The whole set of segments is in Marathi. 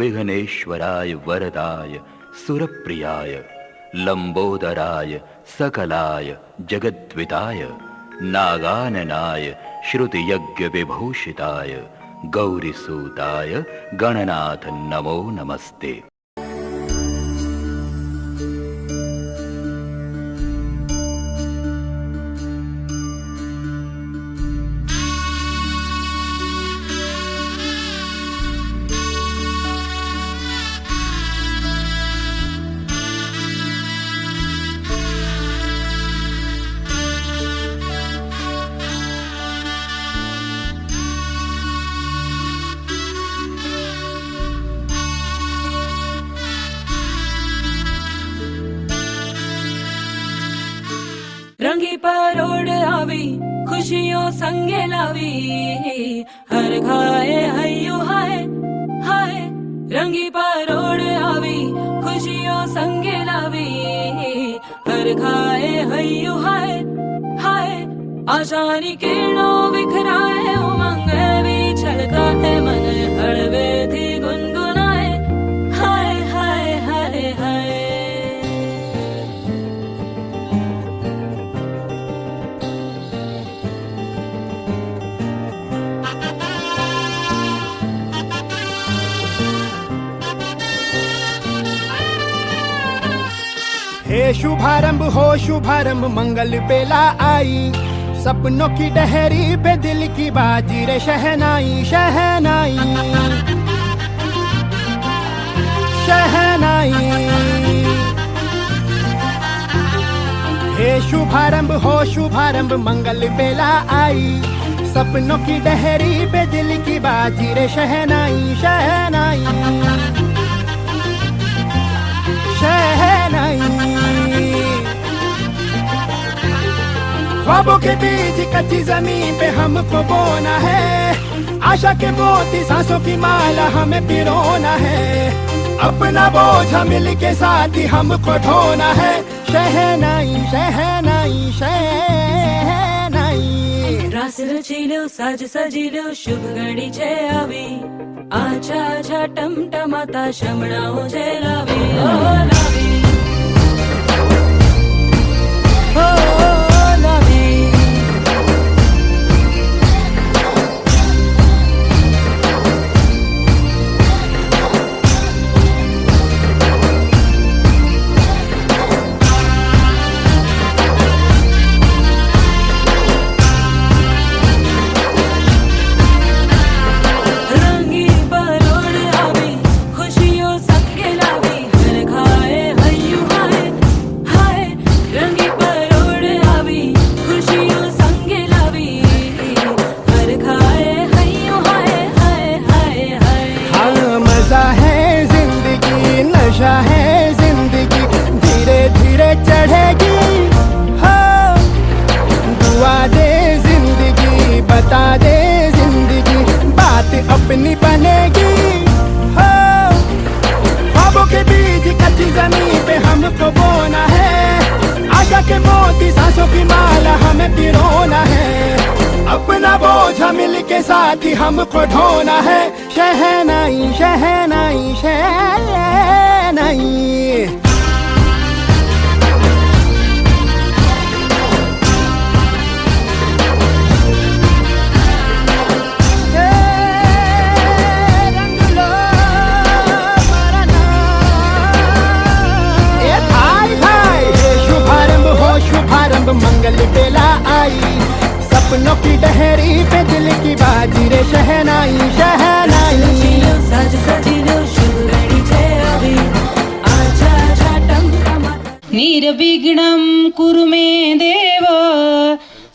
विघ्नेश्वराय वरदाय सुरप्रियाय लंबोदराय सकलाय जगद्विताय नागाननाय श्रुतियज्ञविभूषिताय गौरीसूताय गणनाथ नमो नमस्ते। रंगी परोड़ आवी खुशियों संगे लावी हर खाए हयो हाय हाय। रंगी परोड़ आवी खुशियों संगे लावी हर खाए हयो हाय हाय। आशानी किरणों बिखराए उमंग भी छलकाए मन हड़वे थी गुनगुनाए हाय हाय हाय हाय। हे शुभारंभ हो शुभारंभ मंगल बेला आई सपनों की डहरी पे दिल की बाजी रे शहनाई शहनाई शहनाई। हे शुभारंभ हो शुभारंभ मंगल बेला आई सपनों की डहरी पे दिल की बाजी रे शहनाई शहनाई शहनाई। ख्वाबों के बीच कच्ची जमीन पे हमको बोना है आशा के मोती सांसों की माला हमें पिरोना है अपना बोझ मिल के साथ ही हमको ढोना है शहनाई शहनाई शहनाई। रास रचिलो साज सजिलो शुभ घड़ी छे आवी आछा आछा टमटमाता शमणाओ जे लावी ओ लावी ओ लावी। नशा है जिंदगी धीरे धीरे चढ़ेगी हो दुआ दे जिंदगी बता दे जिंदगी बात अपनी बनेगी हो। ख्वाबों के बीच कच्ची जमीन पे हमको बोना है आशा के मोती सांसों की माला हमें पिरोना है अपना बोझ मिल के साथ ही हमको ढोना है शहनाई शहनाई शहनाई। शुभारंभ मंगल बेला आई सपनों की डहरी पे दिल की बाजी रे शहनाई शहनाई। साज सजिलो शुभ घड़ी छे आवी आछा आछा टमटमाता निर्विघ्नं कुरु मे देव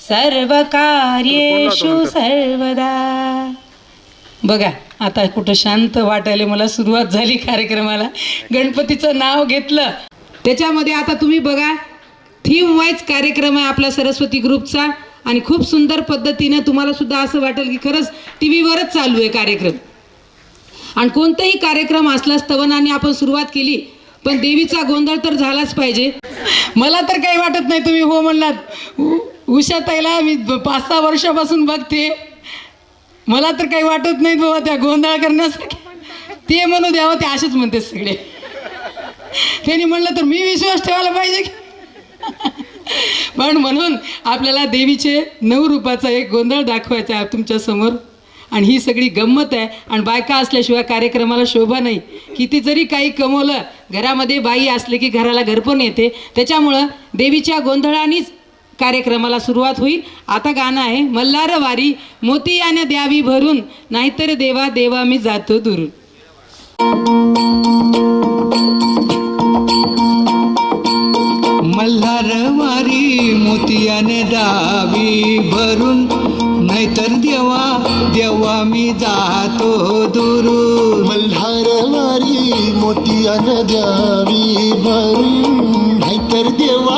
सर्वकार्येषु सर्वदा। बघा आता कुठं शांत वाटायला मला सुरुवात झाली कार्यक्रमाला गणपतीचं नाव घेतलं त्याच्यामध्ये आता तुम्ही बघा थीम वाईज कार्यक्रम आहे आपला सरस्वती ग्रुपचा आणि खूप सुंदर पद्धतीने तुम्हाला सुद्धा असं वाटेल की खरंच टीव्हीवरच चालू आहे कार्यक्रम आणि कोणताही कार्यक्रम असला स्तवनाने आपण सुरुवात केली पण देवीचा गोंधळ तर झालाच पाहिजे। मला तर काही वाटत नाही तुम्ही हो म्हणलात उषाताईला मी 5-6 वर्षापासून बघते मला तर काही वाटत नाही बाबा त्या गोंधळ करण्यासाठी ते म्हणू द्यावं, ते असेच म्हणते सगळे. त्यांनी म्हणलं तर मी विश्वास ठेवायला पाहिजे की. पण म्हणून आपल्याला देवीचे 9 रूपाचा एक गोंधळ दाखवायचा आहे तुमच्या समोर. आणि ही सगळी गंमत आहे. आणि बायका असल्याशिवाय कार्यक्रमाला शोभा नाही. किती जरी काही कमवलं, घरामध्ये बाई असले की घराला घरपण येते. त्याच्यामुळं देवीच्या गोंधळानेच कार्यक्रमाला सुरुवात होईल. आता गाणं आहे मल्हार वारी मोतियाने द्यावी भरून, नाहीतर देवा देवा मी जातो दुरून. मल्हार वारी मोतियाने द्यावी भरून, नाहीतर देवा देवा मी जातो दुरून. मल्हार वारी मोतियाने द्यावी भरून, नाहीतर देवा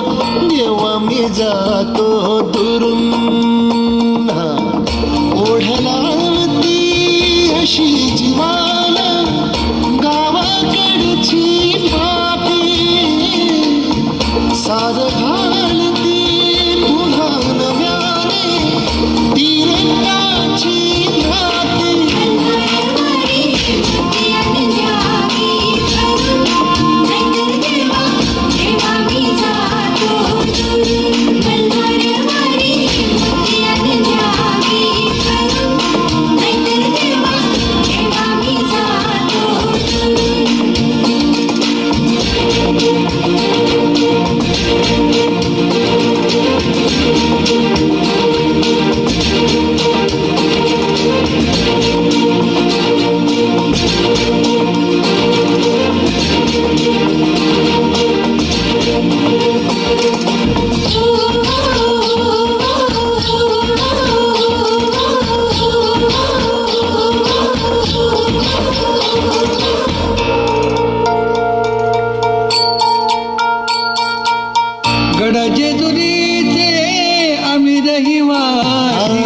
देवा मी जातो दुरून. ओढलावती अशी जीवाला गावाकडची माती, साध घालती पुन्हा नव्याने तिरंगाची नाती. गडजेजुरीचे आम्ही रहिवासी,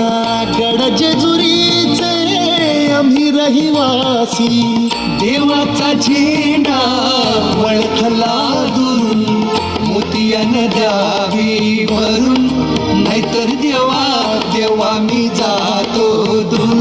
गडजेजुरीचे आम्ही रहिवासी. देवाचा झेंडा वळखला दुरून, मोतियाने द्यावी भरून, नाहीतर देवा देवा मी जातो दुरून.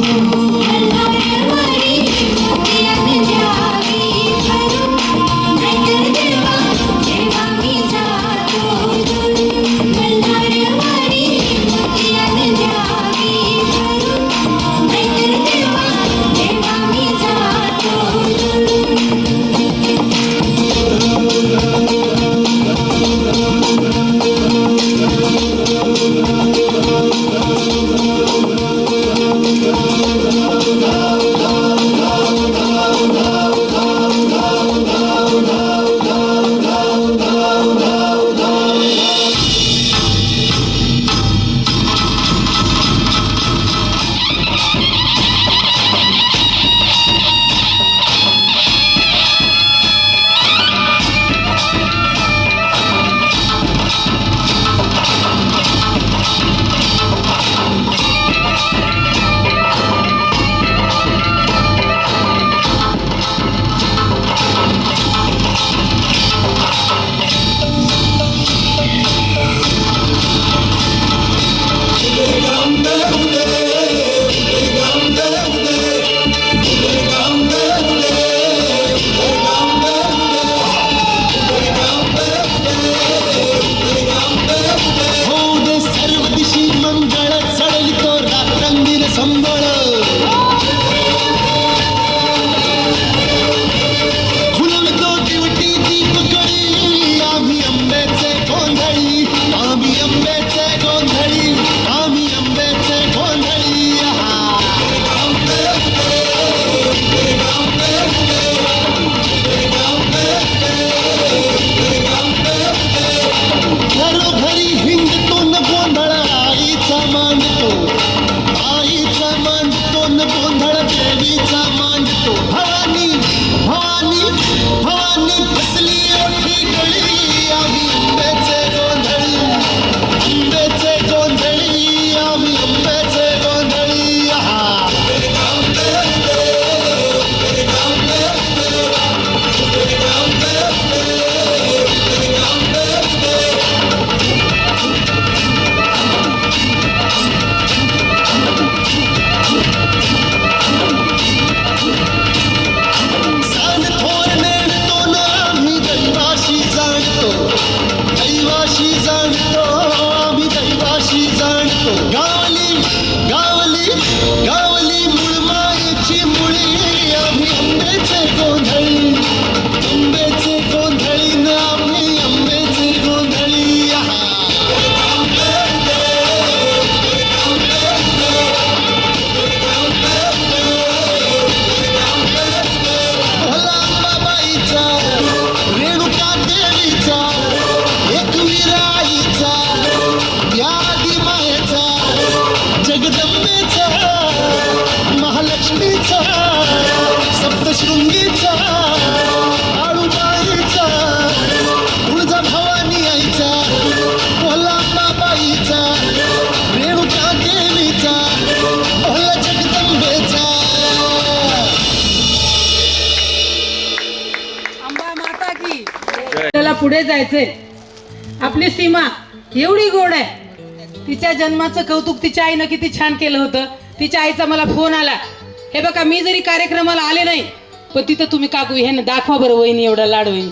घरोघरी हिंडतो न गोंधळ आईचा मांडतो, आईचा शृंगीचा आळूबाईचा तुळजा भवानी आईचा कोल्हाबाईचा रेणुका देवीचा भोला जगदंबेचा. अंबा माता की. आपल्याला पुढे जायचंय. आपली सीमा एवढी गोड आहे. तिच्या जन्माचं कौतुक तिच्या आईनं किती छान केलं होतं. तिच्या आईचा मला फोन आला, हे बघा मी जरी कार्यक्रमाला आले नाही पण तिथं तुम्ही काकू हे ना दाखवा बरं वहिनी एवढा लाड वहिनी.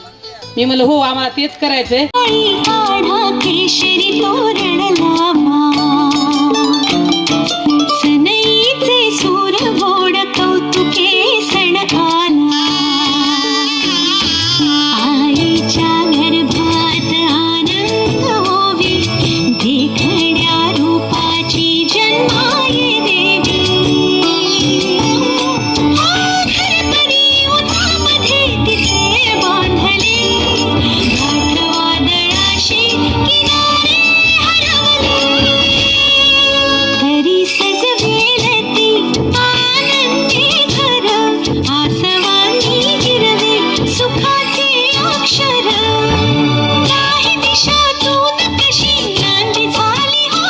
मी म्हणलं हो आम्हाला तेच करायचंय. केशरी तोरण लावा सनईचे सूर गोड कौतुके सण आला आईच्या गर्भात आनंद होवी देखण्या रूपाची जन्माये देवी घरपरी उन्हामध्ये तिथे बांधले गाठ वादळाशी किनारे हरवले तरी सजवेल ती आनंदी घर आसवानी गिरवे सुखाचे अक्षर काही दिशातून कशी नांदी झाली हो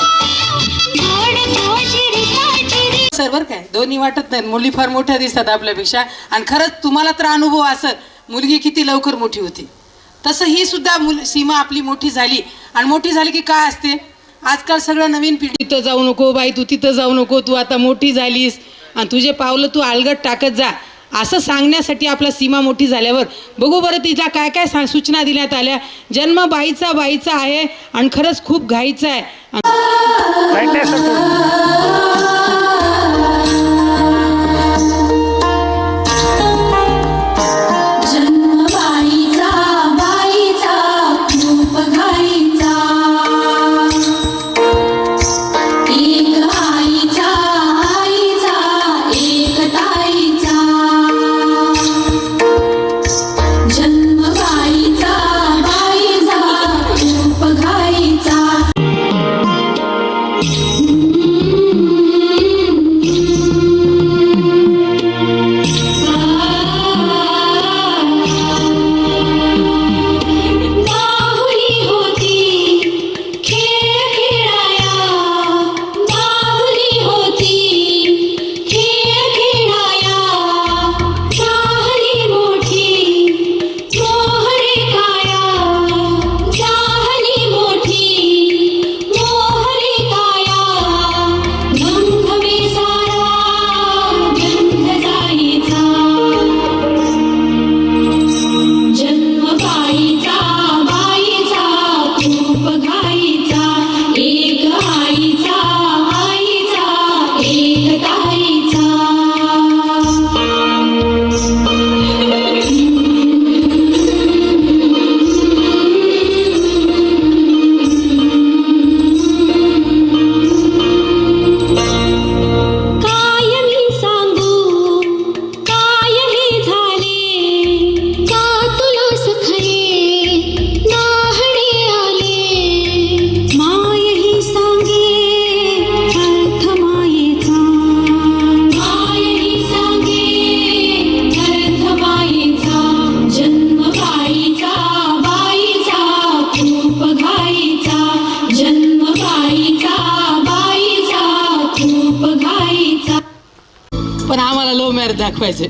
गोड गोजिरी साजिरी. सर्वर काय दोन्ही वाटत नाही. मुली फार मोठ्या दिसतात आपल्यापेक्षा आणि खरंच तुम्हाला तर अनुभव असेल मुलगी किती लवकर मोठी होती. तसं ही सुद्धा सीमा आपली मोठी झाली आणि मोठी झाली की काय असते आजकाल सगळं नवीन पिढी. तिथं जाऊ नको बाई, तू तिथं जाऊ नको, तू आता मोठी झालीस आणि तुझे पावलं तू अलगट टाकत जा असं सांगण्यासाठी आपला सीमा मोठी झाल्यावर बघू बरं तिला काय काय सूचना देण्यात आल्या. जन्म बाईचा आहे आणि खरंच खूप घाईचा आहे. जन्म बाईचा खूप घाईचा एक आईचा एक ताईचा जन्म बाईचा खूप घाईचा. बाहुली होती खेळ खेळाया बाहुली होती खेळ खेळाया झाली मोठी मोहरे काया झाली मोठी मोहरे काया गंध बेसारा गंध जाईचा जन्म बाईचा खूप घाईचा एक आईचा एक ताईचा. काय मी सांगू काय हे झाले का तुला सखये नाहणे आले माय ही सांगे अर्थ मायेचा माय ही सांगे अर्थ मायेचा जन्म बाईचा खूप घाईचा जन्म बाईचा खूप घाईचा. पण आम्हाला लव्ह मॅरेज दाखवायचे.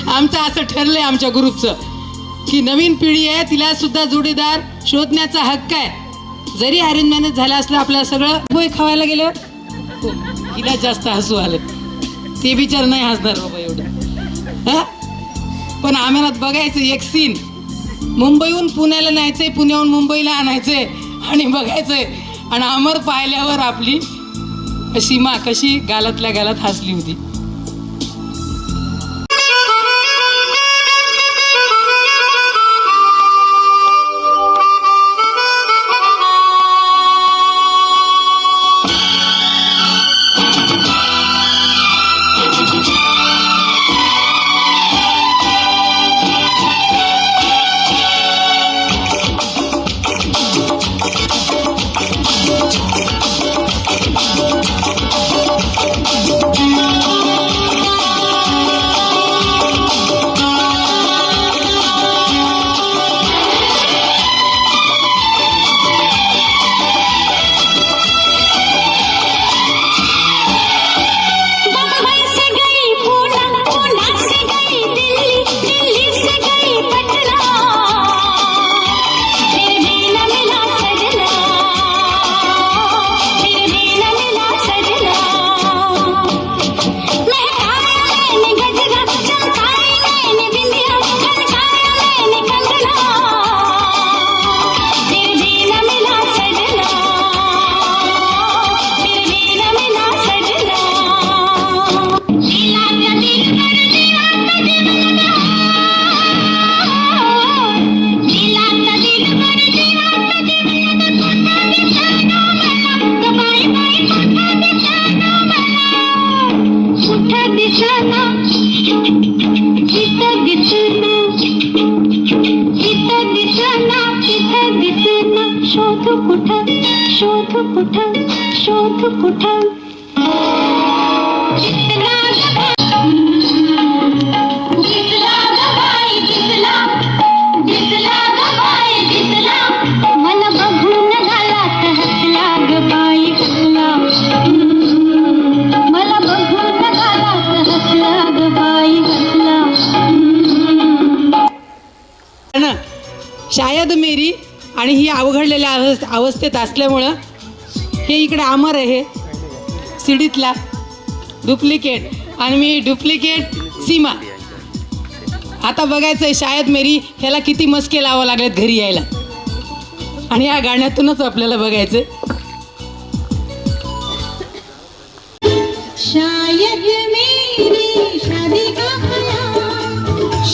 आमचं असं ठरलंय आमच्या ग्रुपचं की नवीन पिढी आहे तिला सुद्धा जोडीदार शोधण्याचा हक्क आहे. जरी अरेंज मॅरेज झालं असलं आपल्याला सगळं पोहे खावायला गेलं तिला जास्त हसू आलं. ते बिचार नाही हसणार बाबा एवढं. पण आम्हाला बघायचं एक सीन मुंबईहून पुण्याला न्यायचंय पुण्याहून मुंबईला आणायचंय आणि बघायचंय आणि अमर पाहिल्यावर आपली सीमा कशी गालातल्या गालात हसली होती. कुठं शोध कुठं शोध कुठं दिसला ग बाई दिसला दिसला ग बाई दिसला मला बघून गालात हसला ग बाई हसला मला बघून गालात हसला ग बाई हसला ना शायद मेरी आणि ही अवघडलेल्या अवस्थेत असल्यामुळं हे इकडे अमर आहे सिडीतला डुप्लिकेट आणि मी डुप्लिकेट सीमा. आता बघायचं आहे शायद मेरी ह्याला किती मस्के लावावं लागलेत घरी यायला आणि या गाण्यातूनच आपल्याला बघायचं. शायद मेरी शादी का ख्याल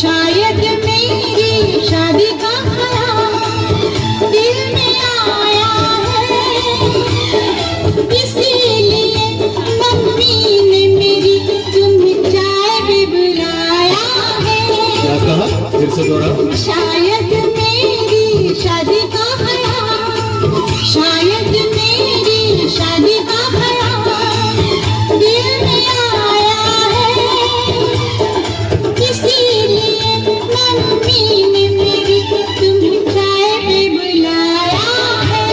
शायद मेरी शादी का ख्याल दिल में आया है इसीलिए मम्मी ने मेरी तुम्हें चाय भी बुलाया है. क्या कहा फिर से दोहराओ. शायद मेरी शादी का ख्याल शायद मेरी शादी का ख्याल दिल में आया है इसीलिए मम्मी ने मेरी तुम्हें चाय पे बुलाया है.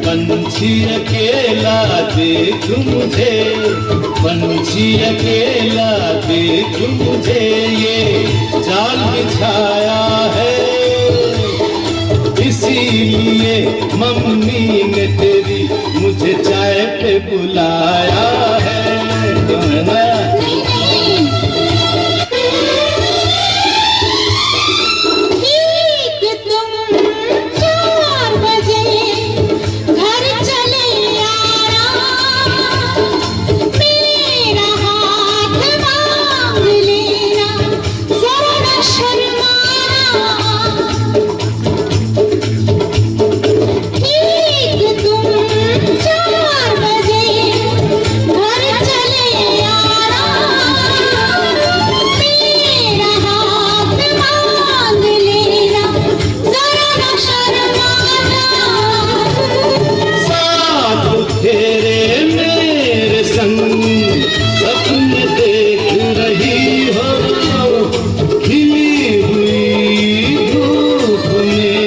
पंछी अकेला देख मुझे पंछी अकेला देख मुझे ये जाल बिछाया है इसीलिए मम्मी ने तेरी मुझे चाय पे बुलाया है. ठीक तुम 4 बजे घर चले आना मेरा हाथ मांग लेना जरा न शर्माना. ठीक तुम 4 बजे घर चले आना मेरा हाथ मांग लेना जरा न शर्माना. साथ तेरे मेरे संग सपने देख रही हो खिली हुई धूप में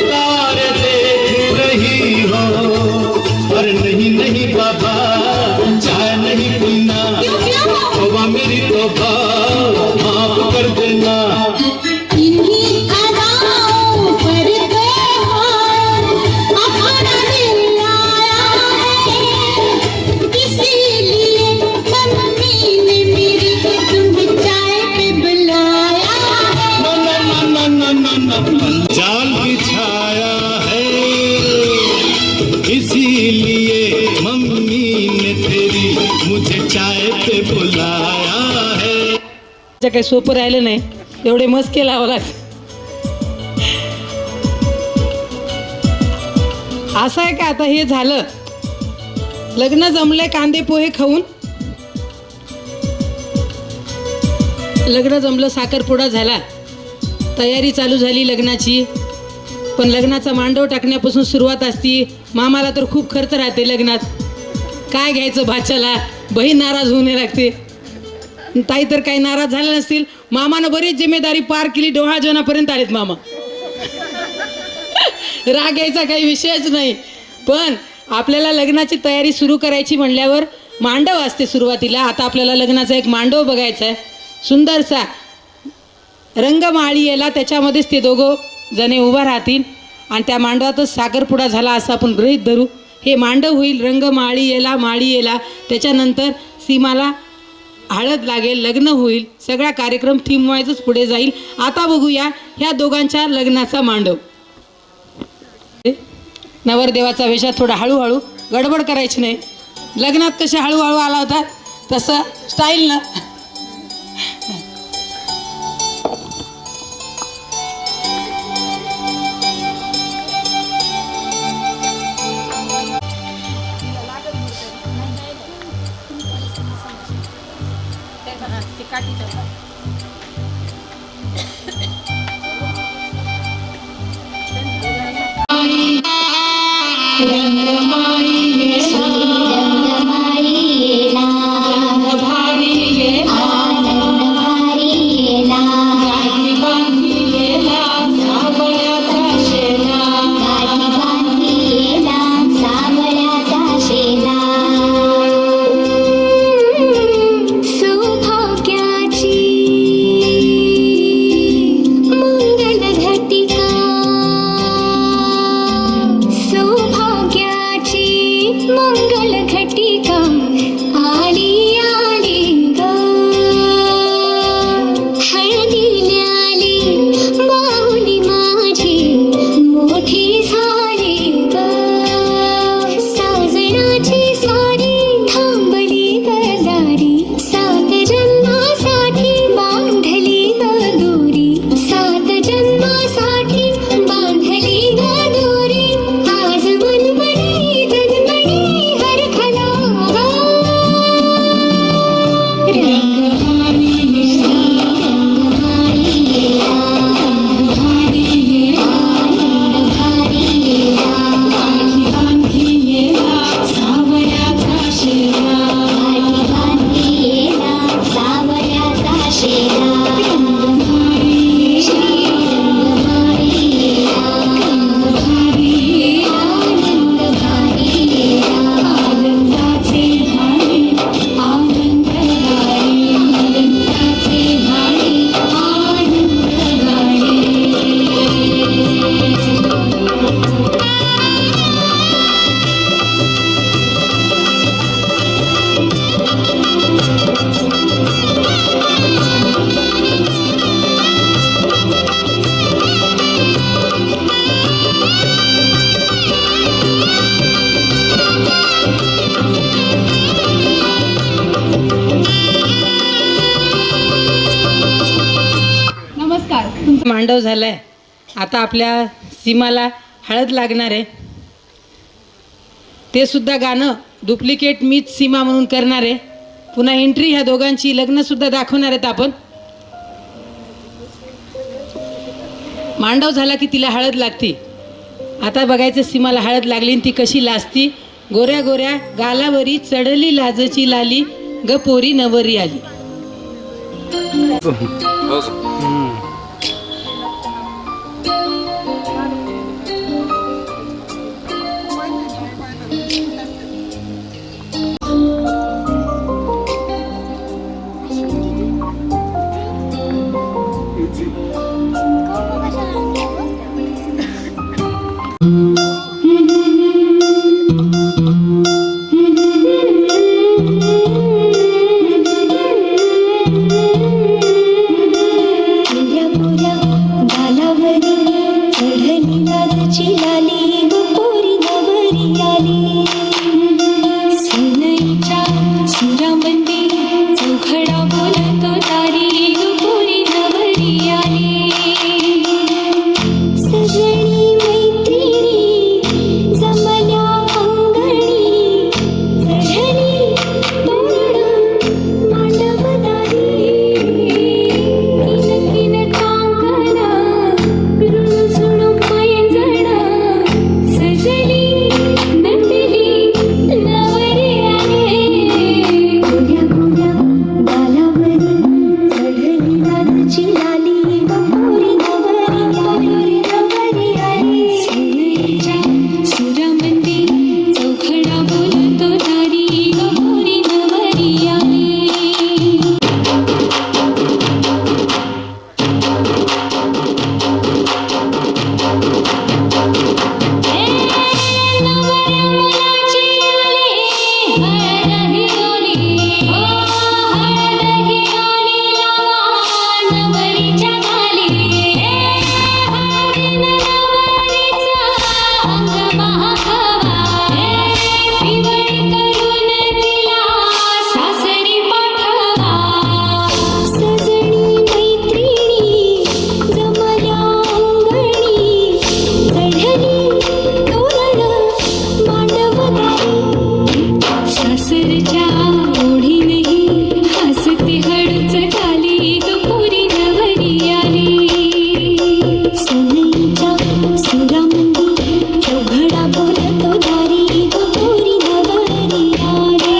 तारे देख रही हो. अरे नहीं नहीं बाबा चाय नहीं पीना तोबा मेरी तोबा माफ कर देना. इन्हीं अदाओं पर त्योहार अपना दिल आया है इसीलिए मम्मी ने मेरी तुम्हें चाय पे बुलाया है. जाल बिछाया है इसीलिए मम्मी ने तेरी मुझे चाय पे बुलाया है. जे काही सोपं राहिलं नाही एवढे मस्के लावावं लागतं. असं आहे का आता हे झालं लग्न जमले कांदे पोहे खाऊन लग्न जमलं साखरपुडा झाला तयारी चालू झाली लग्नाची. पण लग्नाचा मांडव टाकण्यापासून सुरुवात असती. मामाला तर खूप खर्च राहते लग्नात. काय घ्यायचं भाच्याला बहीण नाराज होणे लागते. ताई तर काही नाराज झाल्या नसतील. मामानं बरीच जिम्मेदारी पार केली. डोहा जेवणापर्यंत आलेत मामा. राग यायचा काही विषयच नाही. पण आपल्याला लग्नाची तयारी सुरू करायची म्हणल्यावर मांडव असते सुरुवातीला. आता आपल्याला लग्नाचा एक मांडव बघायचा आहे सुंदरसा रंगमाळीयेला. त्याच्यामध्येच ते दोघं जणे उभा राहतील आणि त्या मांडवातच साखरपुडा झाला असं आपण गृहीत धरू. हे मांडव होईल रंगमाळीयेला माळीयेला. त्याच्यानंतर सीमाला हळद लागेल लग्न होईल. सगळा कार्यक्रम थीम वाईजच पुढे जाईल. आता बघूया ह्या दोघांच्या लग्नाचा मांडव. नवरदेवाचा वेशात थोडा हळूहळू गडबड करायची नाही. लग्नात कसे हळूहळू आला होता तसं स्टाईल ना. घटिका आली आली ग हळदीने आली बाहुली माझी मोठी झाली ग साजणाची स्वारी थांबली गदारी सात जन्मासाठी बांधली ग दोरी सात जन्मासाठी बांधली ग दोरी आज मनमणी गगमणी हरखला रंगभारी सावऱ्याचा शेरा सावऱ्याचा शेरा आनंदाचे भाणे आनंद गाणे आनंदाचे भाणे आनंद गाणे नमस्कार. तुमचा मांडव झालाय. आता आपल्या सीमाला हळद लागणार आहे. ते सुद्धा गाणं डुप्लिकेट मीच सीमा म्हणून करणार आहे. पुन्हा एंट्री ह्या दोघांची लग्न सुद्धा दाखवणार आहेत आपण. मांडव झाला की तिला हळद लागती. आता बघायचं सीमाला हळद लागली आणि ती कशी लाजती. गोऱ्या गोऱ्या गालावरी चढली लाजची लाली ग पोरी नवरी आली. गोऱ्या गोऱ्या गालावरी चढली लाजची लाली ग पोरी नवरी आली सनईच्या सुरामध्ये चौघडा बोलतो तारी ग पोरी नवरी आली सजणी मैत्रिणी जमल्या अंगणी चढली तोरण मांडवदारी किन किन कांकण रुणझुण पैंजण सजली नटली नवरी आली गोऱ्या गोऱ्या गालावरी चढली लाजची लाली ग पोरी नवरी आली सनईच्या सुरामध्ये चौघडा बोलतो तारी ग पोरी नवरी आली नवऱ्या मुलाची आली हळद ही ओली हळद ही ओली लावा नवरीच्या गाली हळदीनं नवरीचा अंग महाखावा पिवळी करून तिला सासरी पाठवा सजणी मैत्रिणी जमल्या अंगणी चढली तोरण मांडवदारी सासरच्या ओढीनेही हसते हळूच झाली ग पोरी नवरी आली सनईच्या सुरामध्ये चौघडा बोलतो दारी ग पोरी नवरी आली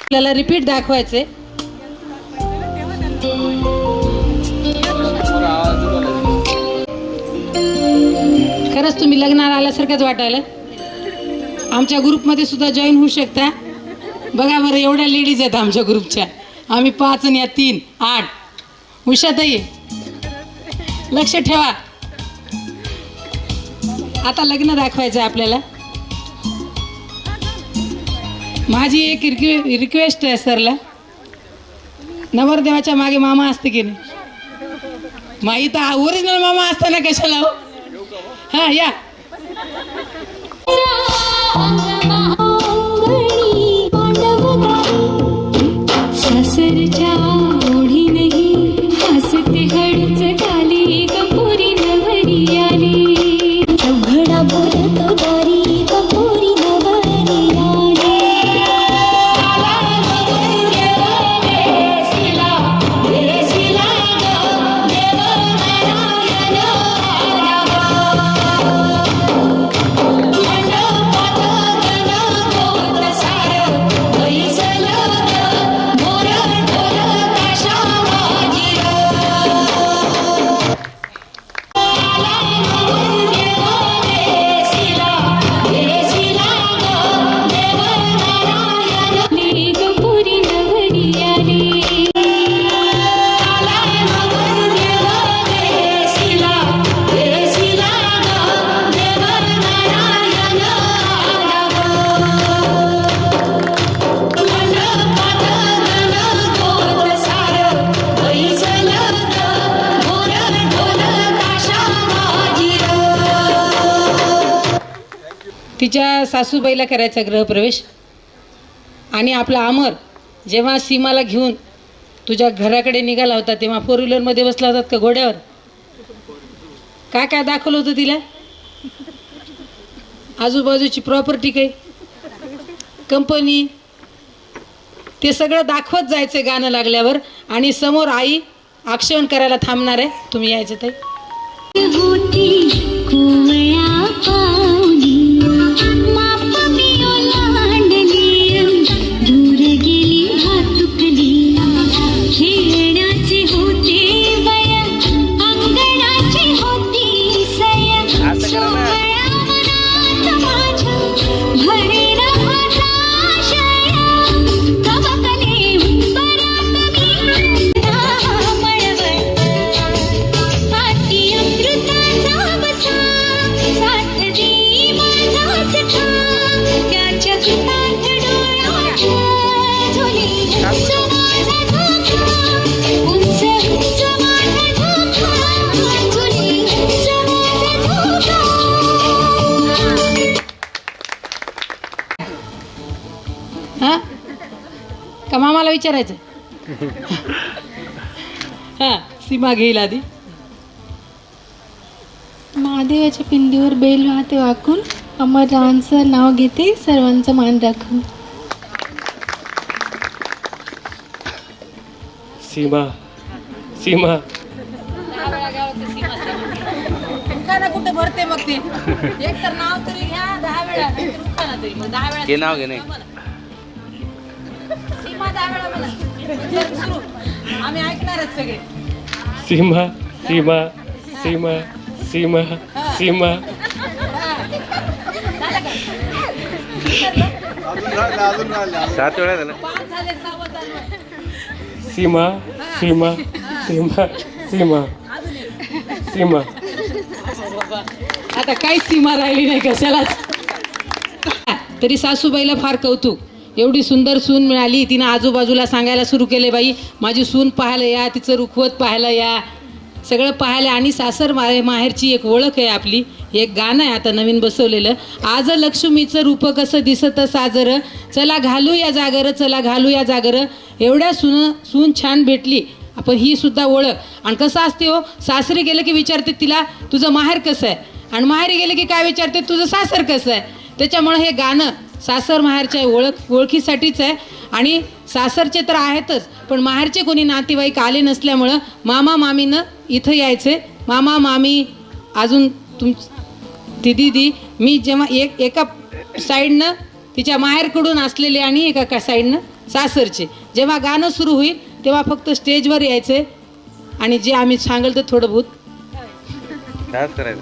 आपल्याला रिपीट दाखवायचे. खरंच तुम्ही लग्नाला आल्यासारखंच वाटायला. आमच्या ग्रुपमध्ये सुद्धा जॉईन होऊ शकता. बघा बरं, एवढ्या लेडीज आहेत आमच्या ग्रुपच्या. आम्ही 5 आणि या 3 8. उषाताई लक्ष ठेवा. आता लग्न दाखवायचं आहे आपल्याला. माझी एक रिक्वेस्ट आहे सरला. नवरदेवाच्या मागे मामा असते की नाही? माई तर ओरिजिनल मामा असताना कशाला हो. हा या. सासरच्या ओढी नाही हसते हळूच खाली कपुरी नवरी आली चौघडा बोलतो दारी कपुरी नवरी आली कपुरी नवरी आली तिच्या सासूबाईला करायचा गृहप्रवेश. आणि आपला अमर जेव्हा सीमाला घेऊन तुझ्या घराकडे निघाला होता तेव्हा 4 व्हीलरमध्ये बसला होतात का घोड्यावर? काय काय दाखवलं होतं तिला? आजूबाजूची प्रॉपर्टी काही, कंपनी, ते सगळं दाखवत जायचं गाणं लागल्यावर. आणि समोर आई आक्षेपण करायला थांबणार आहे. तुम्ही यायचं ते होती कुवळ्या पावली माप मी ओलांडली दूर गेली हातुकली खेळण्याची होती वय अंगणाची होती सय सोहळ्या मनात माझ्या भरेना हताशय कवकले उंबरात मी मळवळ हाती अमृताचा बसा साथ दे माझा सखा त्याच्या कृपात डोळ्याच्या झोली उंच माझा झोका उंच उंच माझा झोका झोली उंच माझा झोका. हां का मामाला विचारायचं? हां सीमा घेईल आधी. महादेवाच्या पिंडीवर बेल वाहते वाकून अमररावांचं नाव घेते सर्वांचा मान राखून. सीमा सीमा कुठे भरते मग ते एक तर नाव तरी घ्या 10 वेळा तरी मग 10 वेळा हे नाव घे नाही. सीमा 10 वेळा म्हणा. आम्ही ऐकणारच सगळे. सीमा सीमा सीमा सीमा सीमा 7 वेळा झालं. 5 झाले, 6 झाले. सीमा सीमा सीमा सीमा सीमा. आता काही सीमा राहिली नाही कशालाच. तरी सासूबाईला फार कौतुक. एवढी सुंदर सून मिळाली. तिनं आजूबाजूला सांगायला सुरू केले, बाई माझी सून पाहायला या, तिचं रुखवत पाहायला या, सगळं पाहायला. आणि सासर माहेरची एक ओळख आहे आपली. एक गाणं आहे आता नवीन बसवलेलं. आज लक्ष्मीचं रूप कसं दिसतं साजर चला घालू या जागर चला घालू या जागर. एवढ्या सून छान भेटली. आपण ही सुद्धा ओळख. आणि कसं असते हो, सासरी गेलं की विचारते तिला तुझं माहेर कसं आहे, आणि माहेरी गेलं की काय विचारते तुझं सासर कसं आहे. त्याच्यामुळं हे गाणं सासर माहेरच्या ओळखीसाठीच आहे. आणि सासरचे तर आहेतच, पण माहेरचे कोणी नातेवाईक आले नसल्यामुळं मामा मामीनं इथं यायचे. मामा मामी अजून ती दीदी, मी जेव्हा एका साईडनं तिच्या माहेरकडून असलेले आणि एका साईडनं सासरचे, जेव्हा गाणं सुरू होईल तेव्हा फक्त स्टेजवर यायचे आणि जे आम्ही सांगल तर थोडं बहुत डान्स करायचं.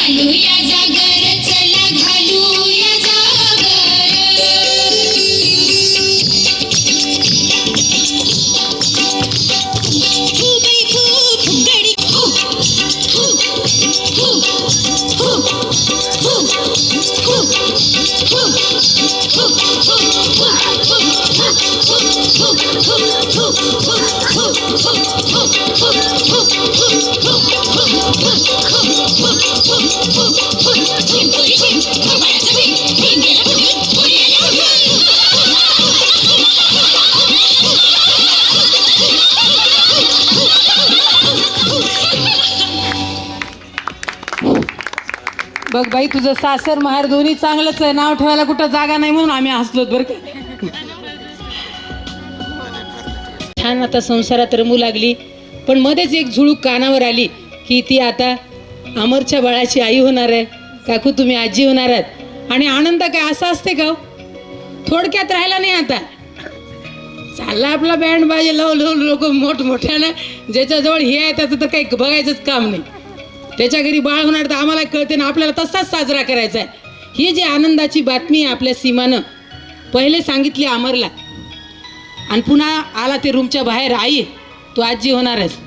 घालूया जागर चला घालूया जागर फुगडी फुगडी बघ बाई, तुझं सासर माहेर दोन्ही चांगलंच आहे. नाव ठेवायला कुठं जागा नाही म्हणून आम्ही हसलोत बरं का. छान आता संसारात रमू लागली, पण मध्येच एक झुळूक कानावर आली की ती आता अमरच्या बाळाची आई होणार आहे. काकू तुम्ही आजी होणार आहात. आणि आनंद काय असा असते का? थोडक्यात राहिला नाही आता. चालला आपला बँड बाजे लावून लोक मोठमोठ्यानं, ज्याच्याजवळ हे आहे त्याचं तर काही बघायचंच काम नाही. त्याच्या घरी बाळ होणार तर आम्हाला कळते ना, आपल्याला तसाच साजरा करायचा आहे. ही जी आनंदाची बातमी आहे आपल्या सीमानं पहिले सांगितली अमरला, आणि पुन्हा आला ते रूमच्या बाहेर, आई तू आजी होणार आहेस.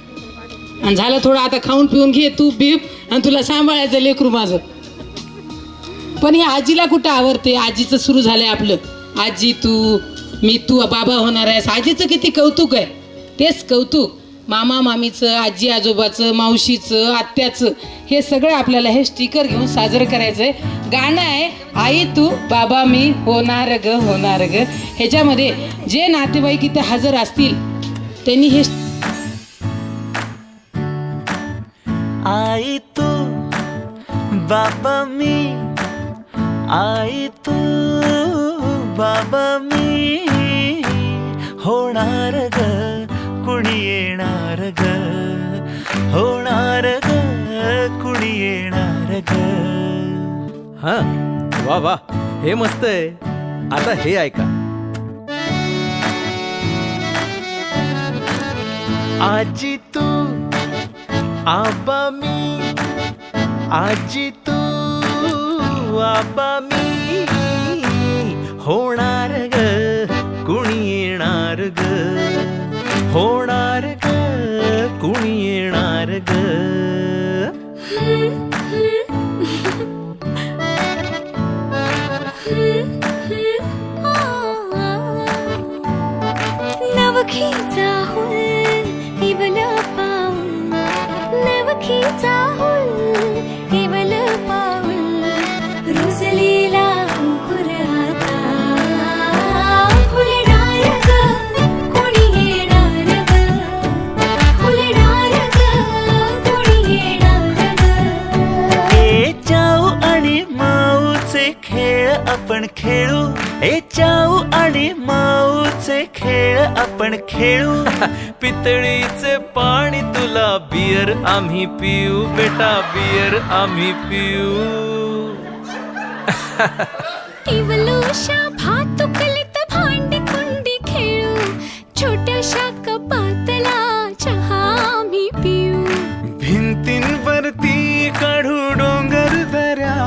आणि झालं थोडं आता खाऊन पिऊन घे तू बीप, आणि तुला सांभाळायचं लेकरू माझं. पण ही आजीला कुठं आवडते? आजीचं सुरू झालंय आपलं, आजी तू मी तू बाबा होणार आहेस. आजीचं किती कौतुक आहे. तेच कौतुक मामा मामीचं, आजी आजोबाचं, मावशीचं, आत्याचं, हे सगळं आपल्याला हे स्टिकर घेऊन साजरं करायचं आहे. गाणं आहे आई तू बाबा मी होणार ग होणार ग. ह्याच्यामध्ये जे नातेवाईक इथे हजर असतील त्यांनी हे आई तू बाबा मी, आई तू बाबा मी, होणार ग कुणी येणार ग, होणार ग कुणी येणार ग. हा वा वा, हे मस्त आहे. आता हे ऐका. आजी तू आबा मी, आजी तू आबा मी, होणार ग कुणी येणार ग, होणार ग कुणी येणार ग. नवखीचा हुल इवल पाऊल, नवखीचा हुल इवल पाऊल, रुजलेला अंकुर आता फुलणार ग कोणी येणार ग, फुलणार ग कोणी येणार ग. ए चाऊ आणि माऊचे खेळ आपण खेळू, ए चाऊ आणि माऊचे खेळ आपण खेळू. पितळीचे पाणी तुला, बियर आम्ही पिऊ बेटा, बियर आम्ही पिऊ. इवलूशा भातुकलीत भांडी कुंडी खेळू, छोट्याशा कपातला चहा आम्ही पिऊ. भिंतींवरती काढू डोंगर दऱ्या,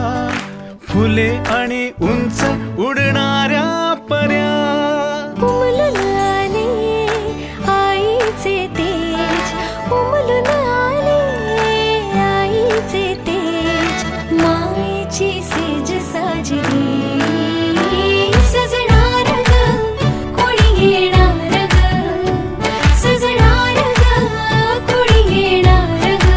फुले आणि उंच उडणाऱ्या पर्या. उमलून आले आईचे तेज, उमलून आले आईचे तेज, मायेची सेज साजली सजणार ग कोणी येणार ग, सजणार ग कोणी येणार ग.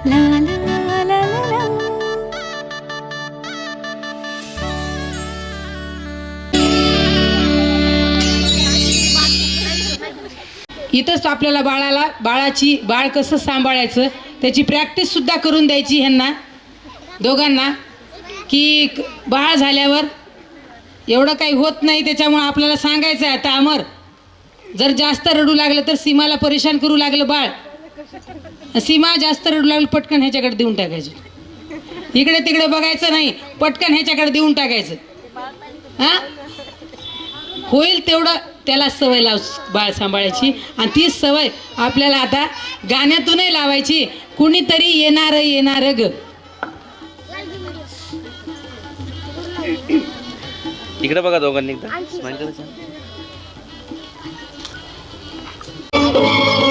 La la la la la. इथंच आपल्याला बाळ कसं सांभाळायचं त्याची प्रॅक्टिस सुद्धा करून द्यायची ह्यांना दोघांना, की बाळ झाल्यावर एवढं काही होत नाही, त्याच्यामुळे आपल्याला सांगायचं आहे. आता अमर जर जास्त रडू लागलं तर सीमाला परेशान करू लागलं बाळ, सीमा जास्त रडू लागलं पटकन ह्याच्याकडे देऊन टाकायचं, इकडे तिकडे बघायचं नाही, पटकन ह्याच्याकडे देऊन टाकायचं. हा, होईल तेवढं त्याला सवय लाव बाळ सांभाळायची. आणि ती सवय आपल्याला आता गाण्यातूनही लावायची. कुणीतरी येणार येणार ग. इकडे बघा दोघांनी एकदा स्माइल करायचं. Oh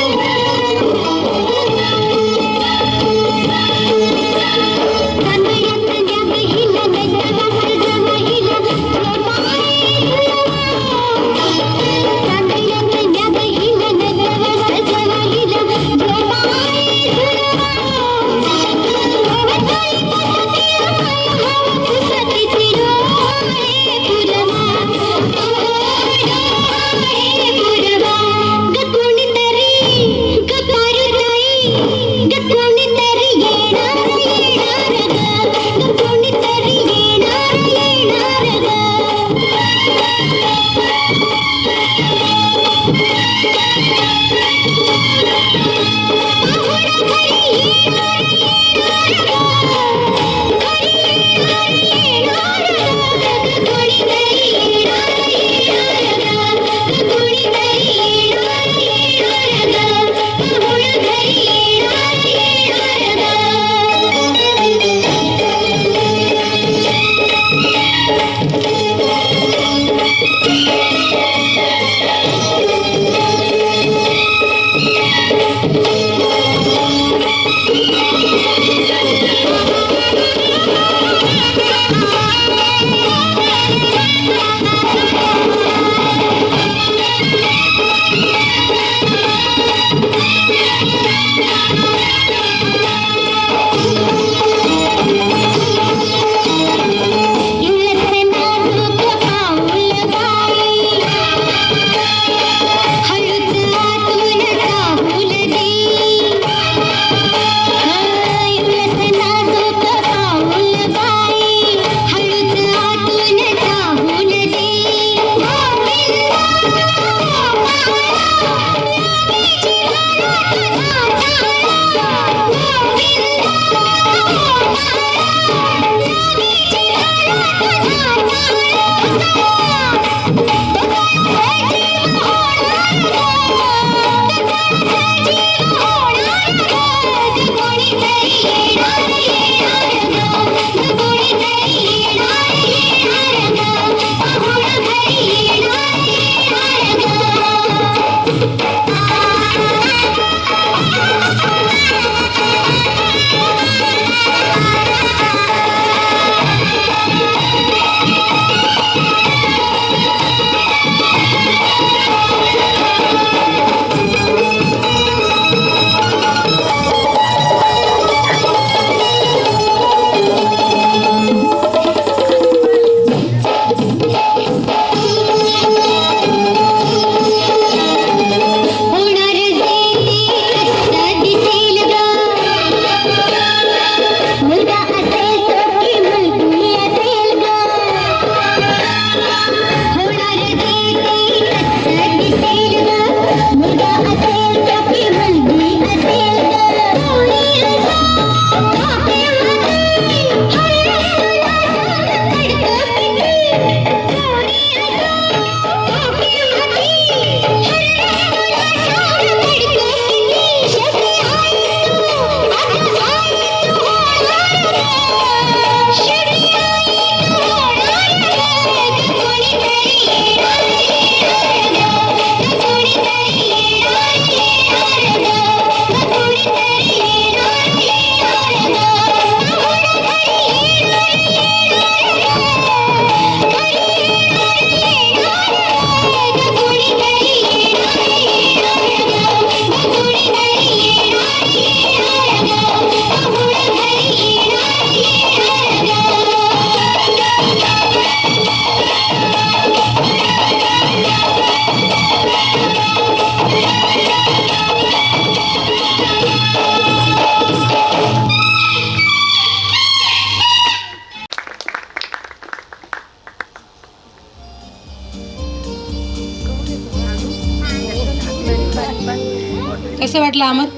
कसं वाटलं अमर?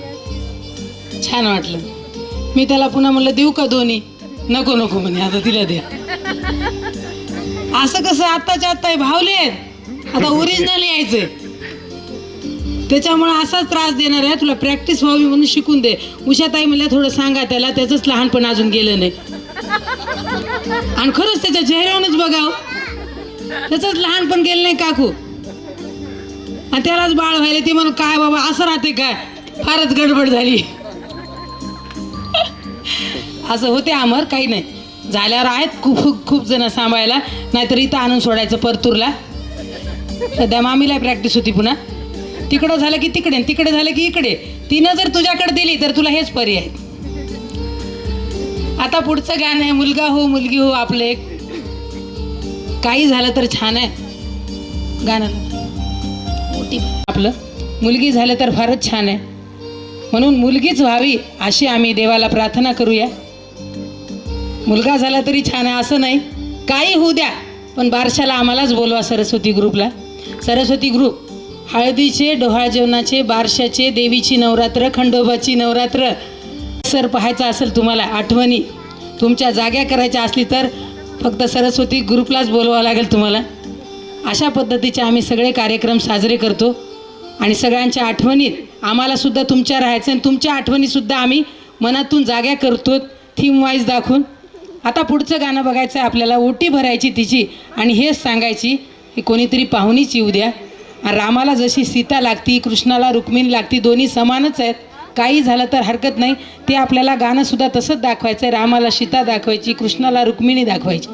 छान वाटलं. मी त्याला पुन्हा म्हणलं देऊ का दोन्ही? नको नको म्हणे, आता तिला द्या. असं कसं आत्ताच्या आत्ता भावले आता ओरिजिनल यायचंय, त्याच्यामुळे असाच त्रास देणार आहे. तुला प्रॅक्टिस व्हावी म्हणून शिकून दे. उषाताई म्हणल्या थोडं सांगा त्याला, त्याचंच लहानपण अजून गेलं नाही. आणि खरंच त्याच्या चेहऱ्यावरूनच बघाव, त्याचंच लहानपण गेलं नाही काकू. आणि त्यालाच बाळ व्हायला. ते म्हणून काय बाबा असं राहते काय, फारच गडबड झाली. असं होते अमर, काही नाही. झाल्यावर आहेत खूप खूप जण सांभाळायला, नाहीतर इथं आणून सोडायचं परतूरला. सध्या मामीला प्रॅक्टिस होती पुन्हा. तिकडं झालं की तिकडे, तिकडे झालं की इकडे. तिनं जर तुझ्याकडे दिली तर तुला हेच पर्याय. आता पुढचं गाणं आहे मुलगा हो मुलगी हो. आपलं एक काही झालं तर छान आहे गाणं. आपलं मुलगी झालं तर फारच छान आहे, म्हणून मुलगीच व्हावी अशी आम्ही देवाला प्रार्थना करूया. मुलगा झाला तरी छान आहे असं नाही, काही होऊ द्या, पण बारशाला आम्हालाच बोलवा सरस्वती ग्रुपला. सरस्वती ग्रुप हळदीचे, डोहाळ जेवणाचे, बारशाचे, देवीची नवरात्र, खंडोबाची नवरात्र सर पाहायचं असेल तुम्हाला, आठवणी तुमच्या जाग्या करायच्या असली तर फक्त सरस्वती ग्रुपलाच बोलवावं लागेल तुम्हाला. अशा पद्धतीचे आम्ही सगळे कार्यक्रम साजरे करतो आणि सगळ्यांच्या आठवणीत आम्हालासुद्धा तुमच्या राहायचं आणि तुमच्या आठवणीसुद्धा आम्ही मनातून जाग्या करतो थीम वाईज दाखवून. आता पुढचं गाणं बघायचं आहे आपल्याला, ओटी भरायची तिची आणि हेच सांगायची की कोणीतरी पाहुणीच येऊ द्या. रामाला जशी सीता लागती, कृष्णाला रुक्मिणी लागती, दोन्ही समानच आहेत. काही झालं तर हरकत नाही. ते आपल्याला गाणंसुद्धा तसंच दाखवायचं आहे. रामाला सीता दाखवायची, कृष्णाला रुक्मिणी दाखवायची.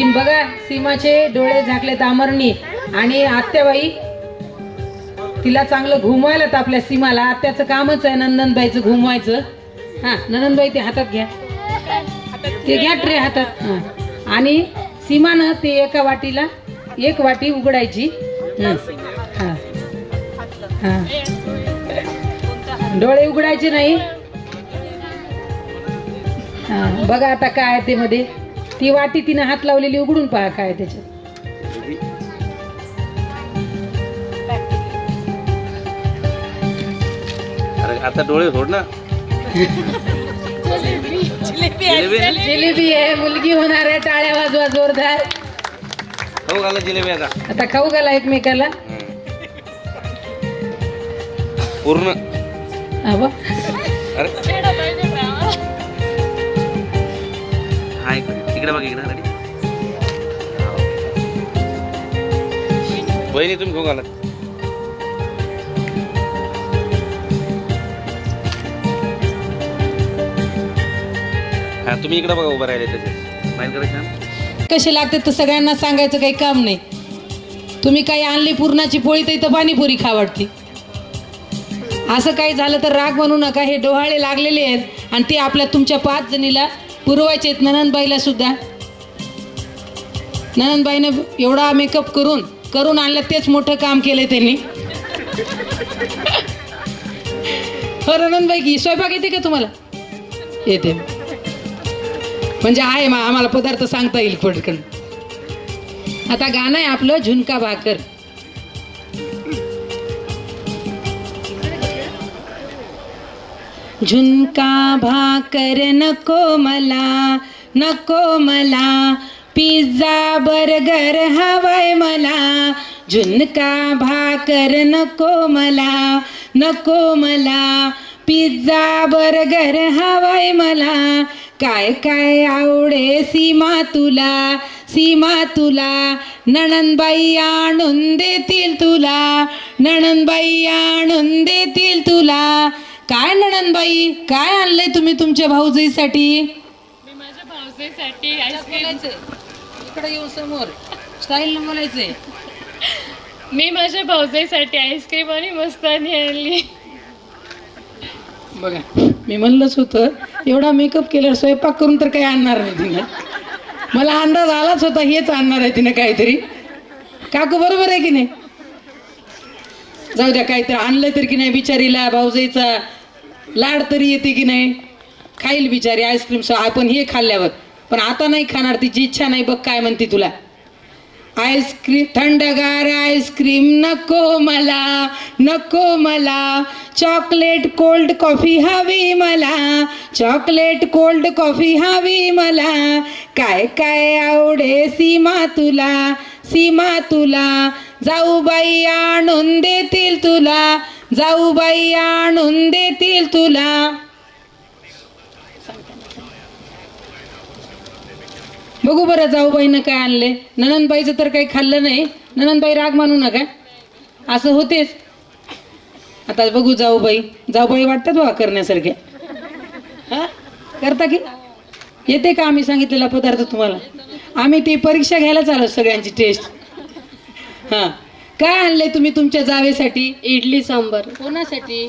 बघा सीमाचे डोळे झाकलेत आमरणी आणि आत्याबाई तिला चांगलं घुमवायला आपल्या सीमाला. आत्याचं कामच आहे नंदनबाईचं घुमवायचं. हा नंदनबाई ते हातात घ्या, ते घ्या ट्रे हातात. हा आणि सीमानं ते एका वाटीला एक वाटी उघडायची. हा हा डोळे उघडायचे नाही. हा बघा आता काय आहे ते मध्ये. ती वाटी तिने हात लावलेली उघडून पहा काय आहे त्याच्यात. अरे आता डोळे सोड ना. जिलेबी आहे. मुलगी होणार आहे. टाळ्या वाजवा जोरदार. खाऊ घाला जिलेबी आता. आता खाऊ घाला एकमेकाला. पूर्ण. अरे हा इकडे बघ इकडे. रेडी बहिणी तुम्ही खाऊ घाला. हा तुम्ही इकडे बघा उभं राहिले त्याचे माहीत करायचं. कसे लागते तर सगळ्यांना सांगायचं काही काम नाही. तुम्ही काही आणली पुरणाची पोळी तर इथं पाणीपुरी खा वाटते. असं काही झालं तर राग म्हणू नका. हे डोहाळे लागलेले आहेत आणि ते आपल्या तुमच्या 5 जणीला पुरवायचे आहेत. ननंदबाईला सुद्धा. ननंदबाईनं एवढा मेकअप करून आणलं तेच मोठं काम केलंय त्यांनी. हो ननंदबाई की स्वयंपाक येते का तुम्हाला? येते म्हणजे आहे आम्हाला पदार्थ सांगता येईल पटकन. आता गाणं आहे आपलं झुणका भाकर. झुणका भाकर नको मला पिझ्झा बर्गर हवाय मला. झुणका भाकर नको मला पिझ्झा बर्गर हवाय मला. काय काय आवडे सीमा तुला नणंदबाई आणून देतील तुला. काय नणंदबाई काय आणलंय तुम्ही तुमच्या भाऊजाईसाठी? मी माझ्या भाऊजाईसाठी आईस्क्रीम. इकडे येऊ समोर स्टाईल बोलायचंय. मी माझ्या भाऊजाईसाठी आईस्क्रीम आणि मस्तानी आणली. बघा मी म्हणलंच होतं एवढा मेकअप केल्यावर स्वयंपाक करून तर काही आणणार नाही तिने. मला अंदाज आलाच होता हेच आणणार आहे तिने काहीतरी. काकू बरोबर आहे की नाही? जाऊ द्या काहीतरी आणलं तरी की नाही. बिचारीला भाऊजाईचा लाड तरी येते की नाही. खाईल बिचारी आईस्क्रीम. आपण हे खाल्ल्यावर पण आता नाही खाणार. तिची इच्छा नाही. बघ काय म्हणते तुला. आईस्क्रीम थंडगार आईस्क्रीम नको मला चॉकलेट कोल्ड कॉफी हवी मला. काय काय आवडे सीमा तुला जाऊबाई आणून देतील तुला. बघू बरं जाऊबाईनं काय आणले. ननंदबाईचं तर काही खाल्लं नाही. ननंदबाई राग मानू नका. असं होतेच. आता बघू जाऊबाई वाटतात बघा करण्यासारखे. हा करता की येते का आम्ही सांगितलेला पदार्थ तुम्हाला? आम्ही ती परीक्षा घ्यायला चालू सगळ्यांची टेस्ट. हां काय आणलंय तुम्ही तुमच्या जावेसाठी? इडली सांबार. कोणासाठी?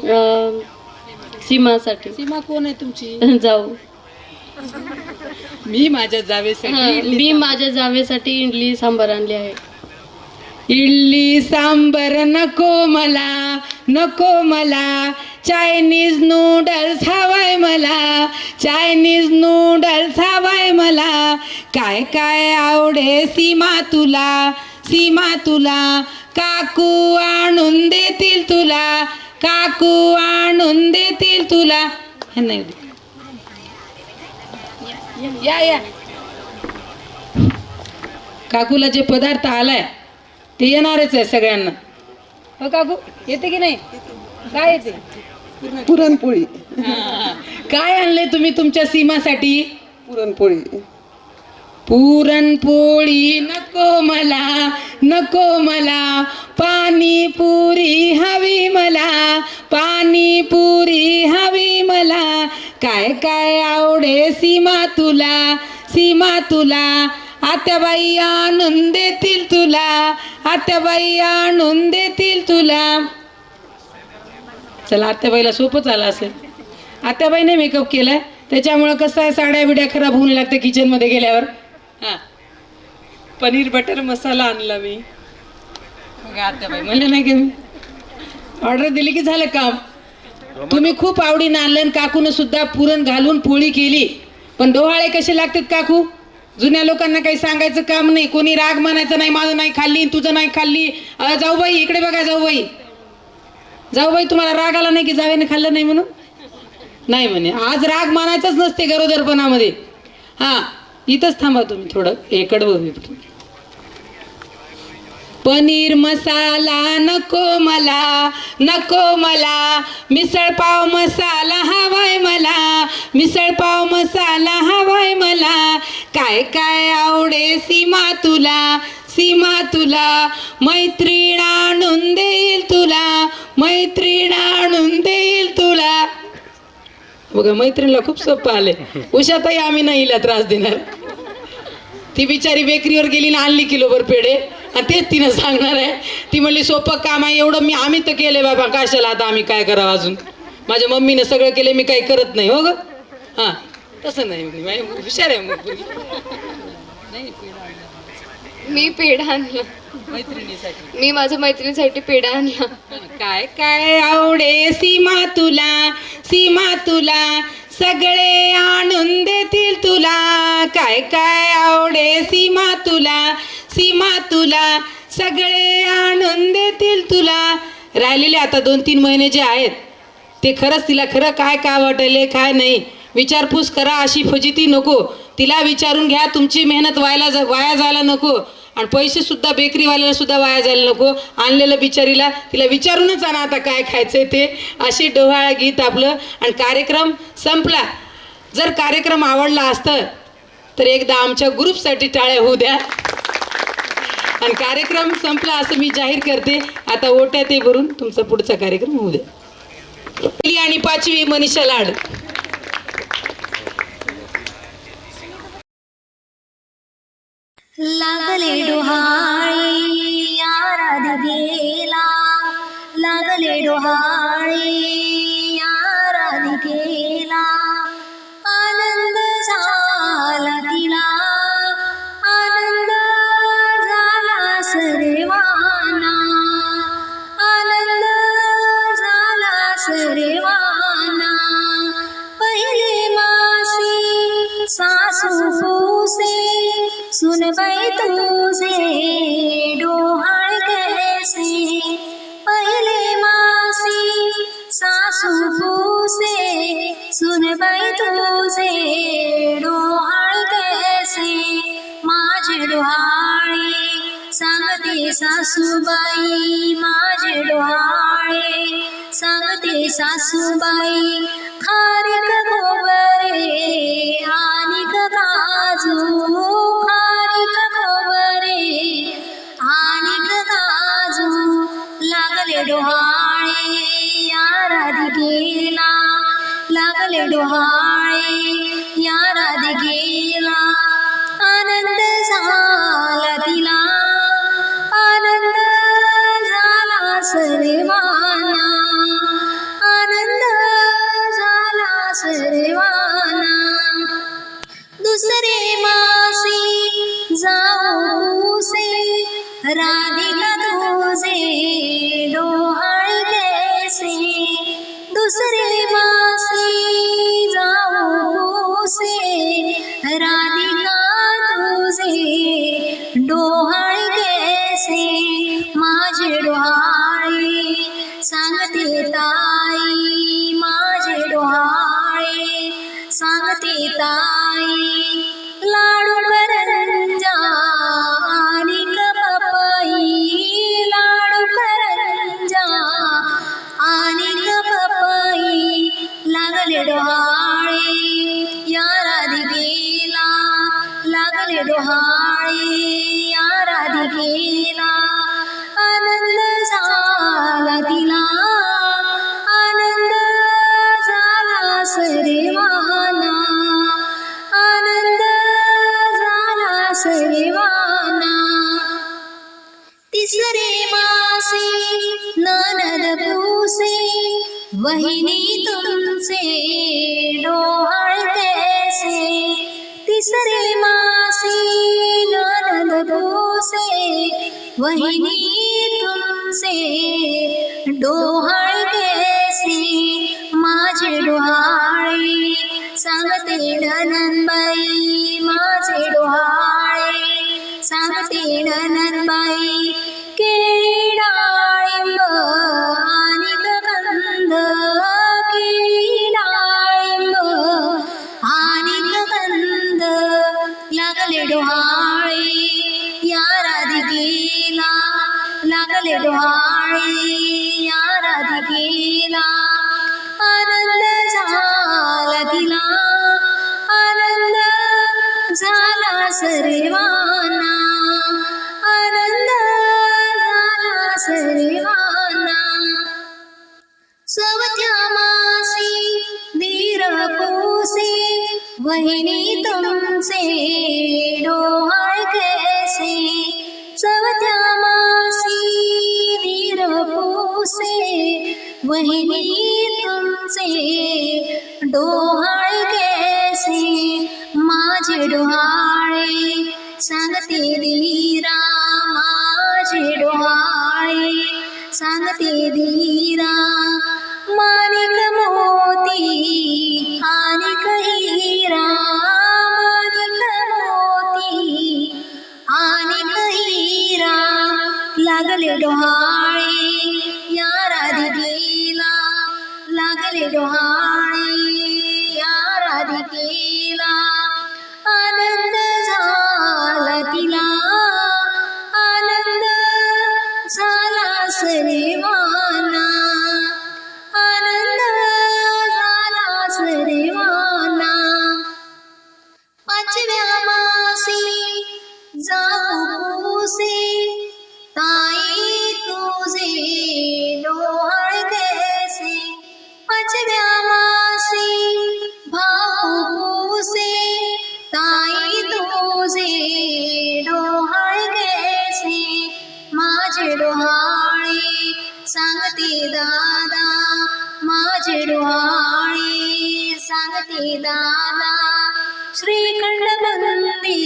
सीमासाठी. सीमा कोण आहे तुमची? जाऊ. मी माझ्या जावेसाठी इडली सांबार आणली आहे. इडली सांबर नको मला चायनीज नूडल्स हवाय मला. काय काय आवडे सीमा तुला काकू आणून देतील तुला. हे नाही या काकूला जे पदार्थ आलाय ते येणारच आहे सगळ्यांना. हो काकू येते की नाही? काय येते? पुरणपोळी. काय आणले तुम्ही तुमच्या सीमासाठी? पुरणपोळी नको मला पाणीपुरी हवी मला. काय काय आवडे सीमा तुला आत्याबाई आणून देतील तुला, आत्याबाई आणून देतील तुला. चला आत्याबाईला सोपंच आलं असेल. आत्याबाईने मेकअप केलाय त्याच्यामुळं कसं आहे साड्या बिड्या खराब होऊन लागते किचनमध्ये गेल्यावर. हां पनीर बटर मसाला आणला मी. आत्याबाई म्हणले नाही की मी ऑर्डर दिली की झालं काम. तुम्ही खूप आवडीनं आणलं आणि काकूनं सुद्धा पुरण घालून पोळी केली. पण डोहाळे कसे लागतात काकू? जुन्या लोकांना काही सांगायचं काम नाही, कोणी राग मानायचं नाही, माझं नाही खाल्ली तुझं नाही खाल्ली. जाऊबाई इकडे बघा, जाऊबाई जाऊबाई तुम्हाला राग आला नाही की जावेने खाल्लं नाही म्हणून? नाही म्हणे, आज राग मानायचाच नसते गरोदरपणामध्ये. हां इथंच थांबा तुम्ही थोडं, कडवं. पनीर मसाला नको मला, नको मला, मिसळ पाव मसाला हवाय मला, मिसळ पाव मसाला हवाय मला. काय काय आवडे सीमा तुला, सीमा तुला, मैत्रीण आणून देईल तुला, मैत्रीण आणून देईल तुला. बघा मैत्रिणीला खूप सोपं आले. उषाताई आम्ही नाही हिला त्रास देणार. ती बिचारी बेकरीवर गेली ना आणली किलोभर पेढे आणि तेच तिनं सांगणार आहे. ती म्हणली सोपं काम आहे एवढं आम्ही तर केले बाबा, कशाला आता आम्ही काय करावं अजून. माझ्या मम्मीनं सगळं केले मी काही करत नाही. हो ग हां तसं नाही, हुशार आहे मग. मी पेढा आणला मैत्रिणीसाठी, मी माझ्या मैत्रिणीसाठी पेढा आणला. काय काय आवडे सीमा तुला, सीमा तुला, सगळे आणून देतील तुला. काय काय आवडे सीमा तुला, सीमा तुला, सगळे आणून देतील तुला. राहिलेले आता 2-3 महिने जे आहेत ते खरंच तिला खरं काय काय वाटले काय नाही विचारपूस करा. अशी फजिती नको. तिला विचारून घ्या. तुमची मेहनत वाया जायला नको आणि पैसे सुद्धा बेकरीवाल्याला सुद्धा वाया जायला नको. आणलेलं बिचारीला तिला विचारूनच आणा आता काय खायचंय ते. अशी डोहाळं गीत आपलं. आणि कार्यक्रम संपला. जर कार्यक्रम आवडला असतं तर एकदा आमच्या ग्रुपसाठी टाळ्या होऊ द्या. आणि कार्यक्रम संपला असं मी जाहीर करते. आता ओट्या ते भरून तुमचा पुढचा कार्यक्रम होऊ द्या. पहिली आणि 5वी मनीषा लाड. लागले डोहाळे याराद गेला, लागले डोहाळे याराद गेला. आनंद झाला तिला, आनंद झाला सर्वांना, आनंद झाला सर्वांना. पहिले मासी सासू पुसे, सुनबाई तुझे डोहाळ कैसे. पहिले मासी सासू पुसे, सुनबाई तुझे डोहाळ कैसे. माझे डोहाळे सांगते सासूबाई, माझे डोहाळे सांगते सासूबाई. खारीक खोबरे आणि काजू, खारीक खोबरे आणि काजू. लागले डोहाळे या राधिकेला, लागले डोहाळे या राधिकेला. आनंद झाला तिला, आनंद झाला सर्वांना, आनंद झाला सर्वांना. दुसरे मासी जाऊ से, राधिका तुझे डोहाळ कैसे. दुसरे मासी जाऊ से, राधिका तुझे डोहाळ कैसे. माझे डोहाळे सांगते ताई, माझे डोहाळे सांगते ताई. लाडू करंजा आणि पपई, लाडू करंजा आणि पपई. लागले डोहाळे या राधिकेला, लागले डोहाळे या राधिकेला. आनंद झाला तिला, आनंद झाला सर्वांना, आनंद झाला सर्वांना. तिसरे मासे ननद पूसे वहिनी तुमचे डोहाळ कैसे तिसरे मासे ननद पूसे वहिनी तुमचे डोहाळ कैसे माझे डोहाळे सांगते ननंदबाई माझे डोहाळे सांगते ननंदबाई केळी डाळिंब आणि कंद केळी डाळिंब आणि कंद लागले डोहाळे या राधिकेला लागले डोहाळे या राधिकेला आनंद झाला तिला आनंद झाला सर्वांना आनंद झाला सर्वांना चौथ्या मासी धीर पुसे वहिनी तुमचे डोहाळ कैसे चौथ्या मासी धीर पुसे वहिनी तुमचे डोहाळ कैसे माझे डोहाळे सांगते धीरा माझे डोहाळे सांगते धीरा माणिक मोती आणि हिरा माणिक मोती आणि हिरा लागले डोहाळे या राधिकेला लागले डोहाळे या राधिकेला आनंद झाला तिला आनंद झाला सर्वांना आनंद झाला सर्वांना पाचव्या मासी जाऊ पुसे ताई तुझे डोहाळ कैसे पाचव्या मासी भाऊ पुसे ताई तुझे डोहाळ कैसे माझे डोहाळे सांगते दादा माझे डोहाळे सांगते दादा श्रीखंड बंदी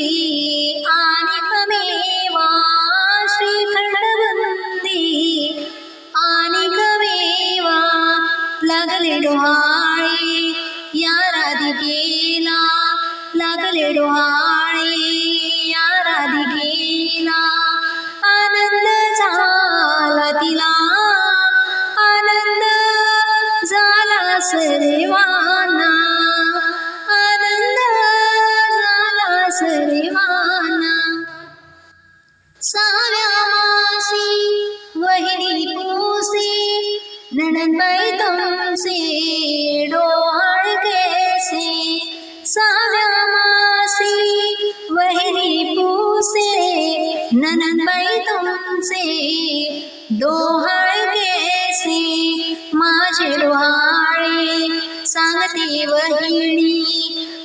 आणि कमेवा श्रीखंड बंदी आणि कमेवा लागले डोहाळे या राधिकेला लागले डोहाळे या राधिकेला आनंद झाला तिला आनंद झाला सर्वांना आनंद झाला सर्वांना सहाव्या मासी वहिनी पुसे ननंदबाई तुमचे डोहाळ कैसे सहाव्या मासी वहिनी पुसे ननंदबाई तुमचे डोहाळ कैसे माझे डोहाळे सांगते वहिनी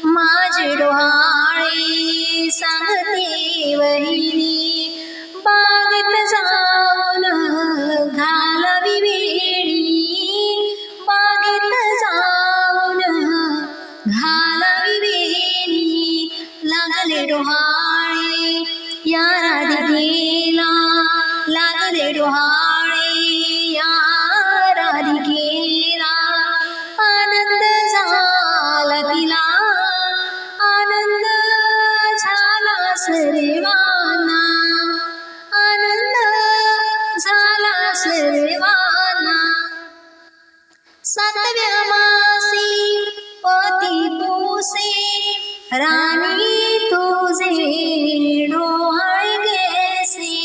माझे डोहाळे सांगते वहिनी बागेत जाऊन घालावी वेळी बागेत जाऊन घालावी वेळी लागले डोहाळे या राधिकेला लागले डोहाळे या राधिकेला आनंद झाला तिला आनंद झाला सर्वांना आनंद झाला सर्वांना सातव्या मासी पती पुसे राणी तुझे डोहाळ कैसे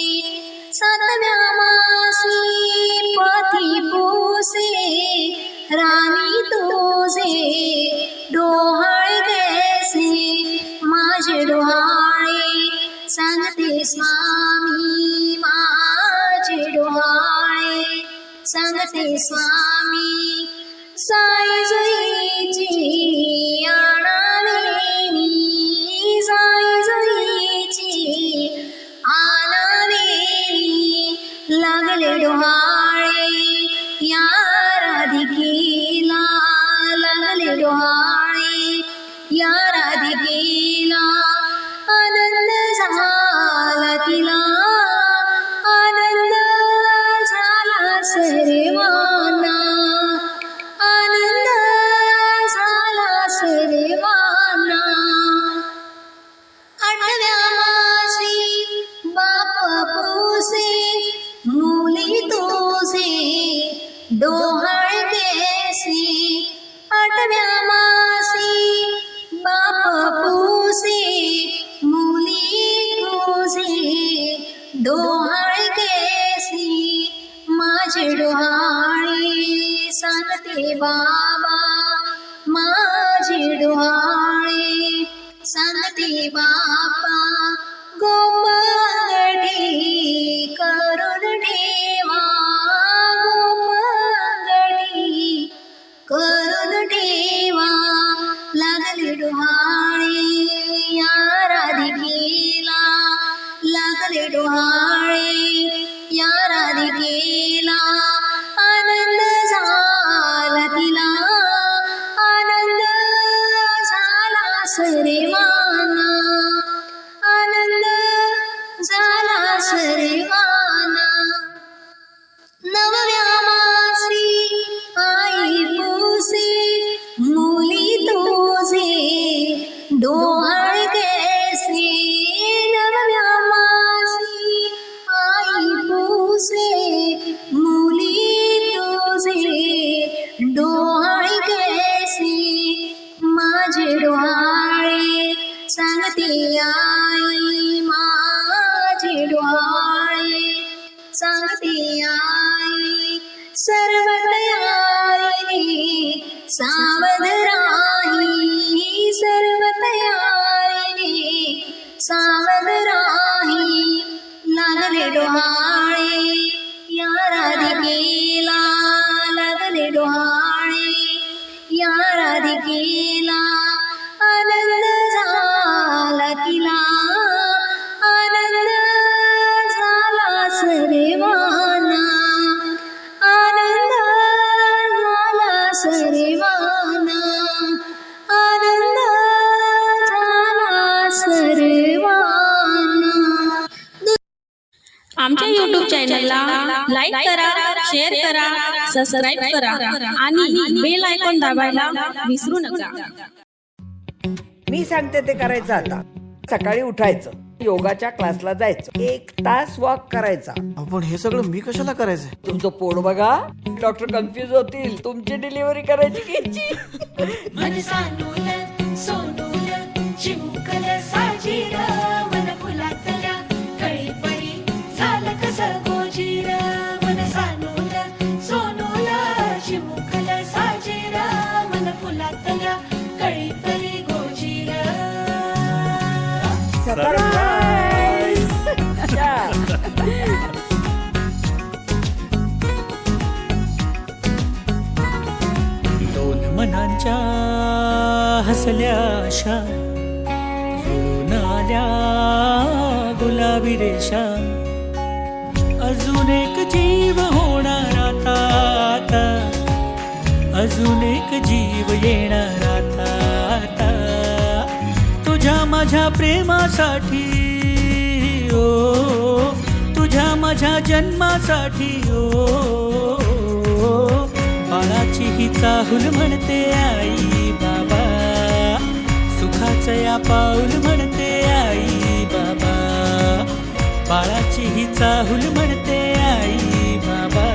सातव्या मासी पती पुसे राणी तुझे डोहाळ कैसे माझे डोहाळे सांगते स्वामी माझे डोहाळे सांगते स्वामी साई जुईची आणावेनी साई जुईची आणावेनी माझे डोहाळे सांगते बापा गोपांगडी करून ठेवा गोपांगडी करून ठेवा लागले डोहाळे या राधिकेला लागले डोहाळे या राधिकेला आनंद झाला तिला आनंद झाला सर्वांना आनंद झाला सर्वांना नवव्या मासी आई पुसे मुली तुझे डोहाळे कैसे नवव्या मासी आई पुसे मुली तुझे डोहाळे कैसे माझे डोहाळे सांगते आई माझे डोहाळे सांगते आई सर्व तयारी सावध राही सर्व तयारी सावध राही लागले डोहाळे या राधिकेला लागले डोहाळे या राधिकेला आनंद झाला तिला आनंद झाला सर्वांना आनंद झाला सर्वांना आनंद झाला सर्वांना आमच्या YouTube चॅनलला लाईक करा, शेअर करा, सबस्क्राईब करा आणि बेल आयकॉन दाबायला विसरू नका. मी सांगते ते करायचं. आता सकाळी उठायचं, योगाच्या क्लासला जायचं, 1 तास वॉक करायचा. पण हे सगळं मी कशाला करायचंय? तुमचं पोट बघा, डॉक्टर कन्फ्युज होतील. तुमची डिलिव्हरी करायची घ्यायची. मन सानूल सोनूल चिमुकल साजीर मन फुलातल्या कळी परी झालं कसं गोजीर मन सानूल सोनूल चिमुकल साजीर मन फुलातल्या कळी परी गोजीर. सरप्राईज. दोन मनांच्या हसल्या आशा जुळून आल्या गुलाबी रेषा अजून एक जीव होणार आता आता अजून एक जीव येणार आता आता तुझ्या माझ्या प्रेमासाठी ओ तुझ्या माझ्या जन्मासाठी ओ बाळाची ही चाहूल म्हणते आई बाबा सुखाचं या पाऊल म्हणते आई बाबा बाळाची ही चाहूल म्हणते आई बाबा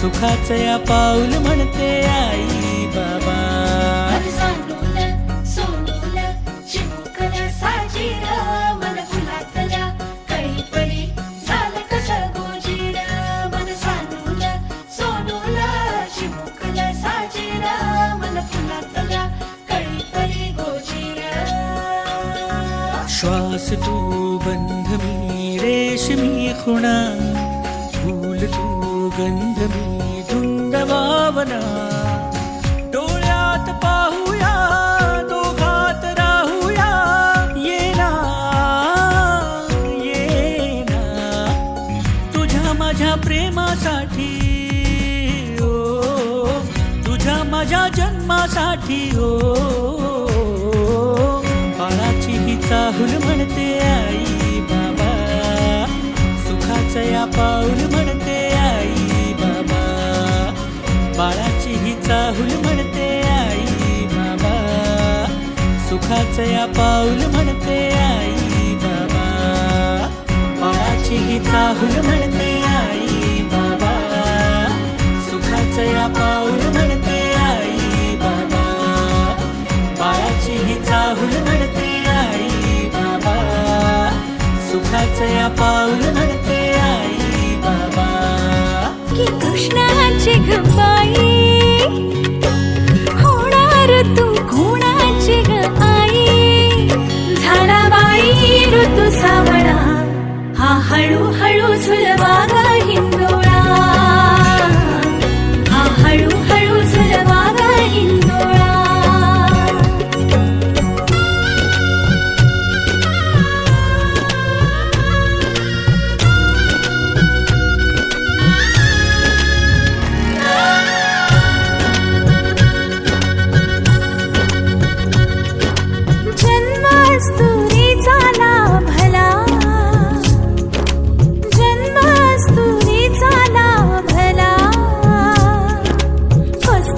सुखाचं या पाऊल म्हणते आई बाबा. मन सानूल सोनूल चिमुकल साजीर मन फुलातल्या कळी परी झालं कसं गोजीर मन सानूल सोनूल चिमुकल साजीर मन फुलातल्या कळी परी गोजीर. श्वास तू बंध मी रेशमी खुणा फूल तू गंध मी धुंद भावना डोळ्यात पाहूया दोघात राहूया ये ना तुझ्या माझ्या प्रेमासाठी ओ तुझ्या माझ्या जन्मासाठी ओ बाळाची ही चाहूल म्हणते आई बाबा सुखाचं या पाऊल म्हणते आई बाबा बाळाची ही चाहूल म्हणते आई बाबा सुखाचं या पाऊल म्हणते आई बाबा बाळाची ही चाहूल म्हणते आई बाबा सुखाचं या पाऊल म्हणते आई बाबा बाळाची ही चाहूल म्हणते आई बाबा सुखाचं या पाऊल म्हणते आई बाबा. की कृष्णाची गंबाई होणार तू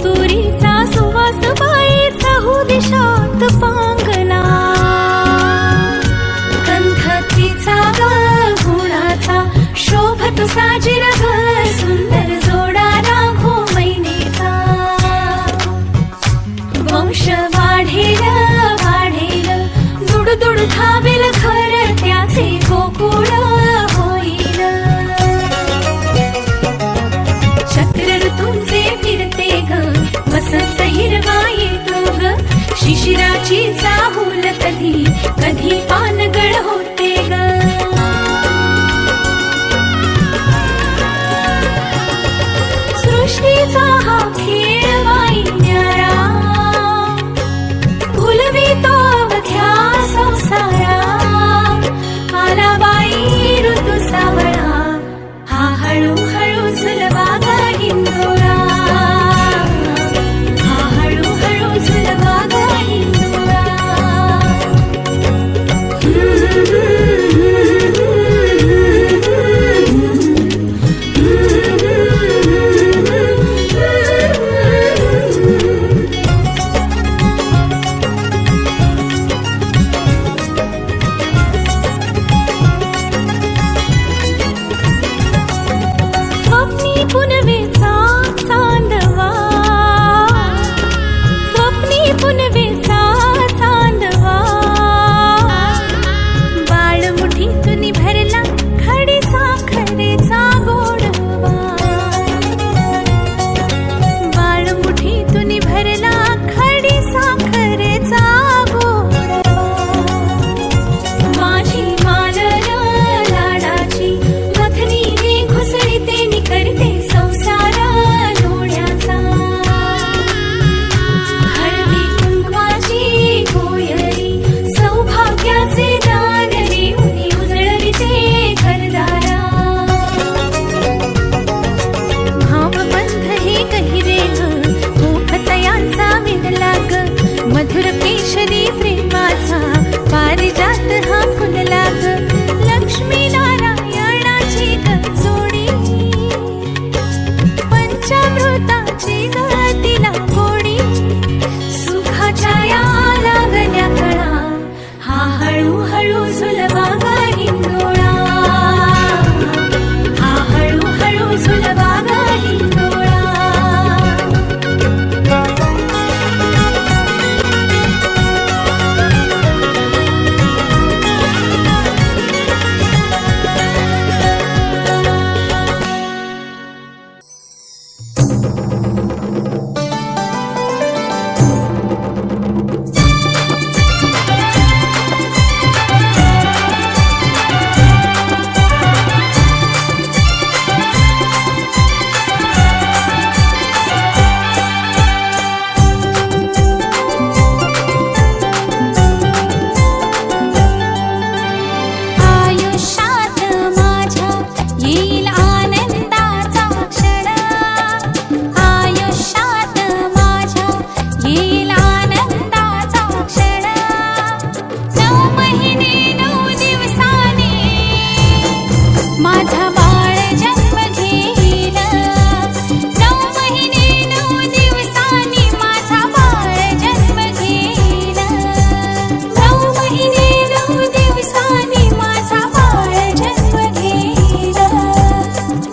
तुरीचा सुवास बाईचा हो दिशात पांगला गंध तिचा ग गुणाचा शोभत साजिर ग सुंदर जोडा राघो मैनेचा वंश वाढेल वाढेल दुड दुड धावेल घर त्याचे गोकुळ होईल चक्र ऋतूंचे फिरते ग वसंत हिरवा येतो ग शिशिराची चाहूल कधी कधी पानगळ होते ग सृष्टीचा हा खेळ वाईन्यारा भुलवितो अवघ्या संसारा आला बाई ऋतू सावळा हा हळूहळू झुलवा ग हिंदोळा हा हळूहळू झुलवा ग हिंदोळा स्वप्नी पुनवेचा चांदवा स्वप्नी पुनवेचा चांदवा बाळ मुठीतून भरला खडी साखरेचा गोडवा बाळ मुठीतून भरला खडी साखरेचा गोडवा माझी मालर लाडाची मथनीने घुसळीते करते संसार लोण्याचा हळदी कुंकवाची गोयरी सौभाग्याचे दान रे उनी उजळविते घरदारा भावबंध हे गहिरे ग मोहतयांचा विणला ग मधुर केशरी प्रेमाचा पारिजात हा फुलला ग लक्ष्मी नारायणाची ग जोडी पंचामृताची गतीला गोडी सुखाच्या या लागल्या कळा हा हळूहळू झुलवा ग हिंदोळा हा हळूहळू झुलवा ग हिंदोळा आयुष्यात माझ्या येईल आनंदाचा क्षण आयुष्यात माझ्या येईल आनंदाचा क्षण 9 महिने 9 दिवसांनी माझा बाळ जन्म घेईल 9 महिने 9 दिवसांनी माझा बाळ जन्म घेईल 9 महिने 9 दिवसांनी माझा बाळ जन्म घेईल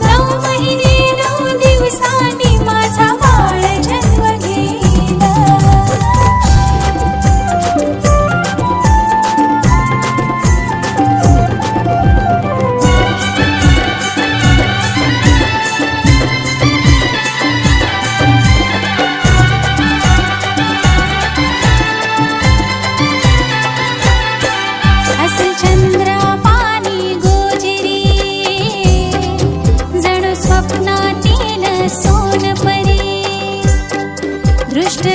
9 महिने 9 दिवसांनी माझा बाळ जन्म घेईल असेल चंद्र पाणी गोजिरी जणू स्वप्नातील सोनपरी दृष्ट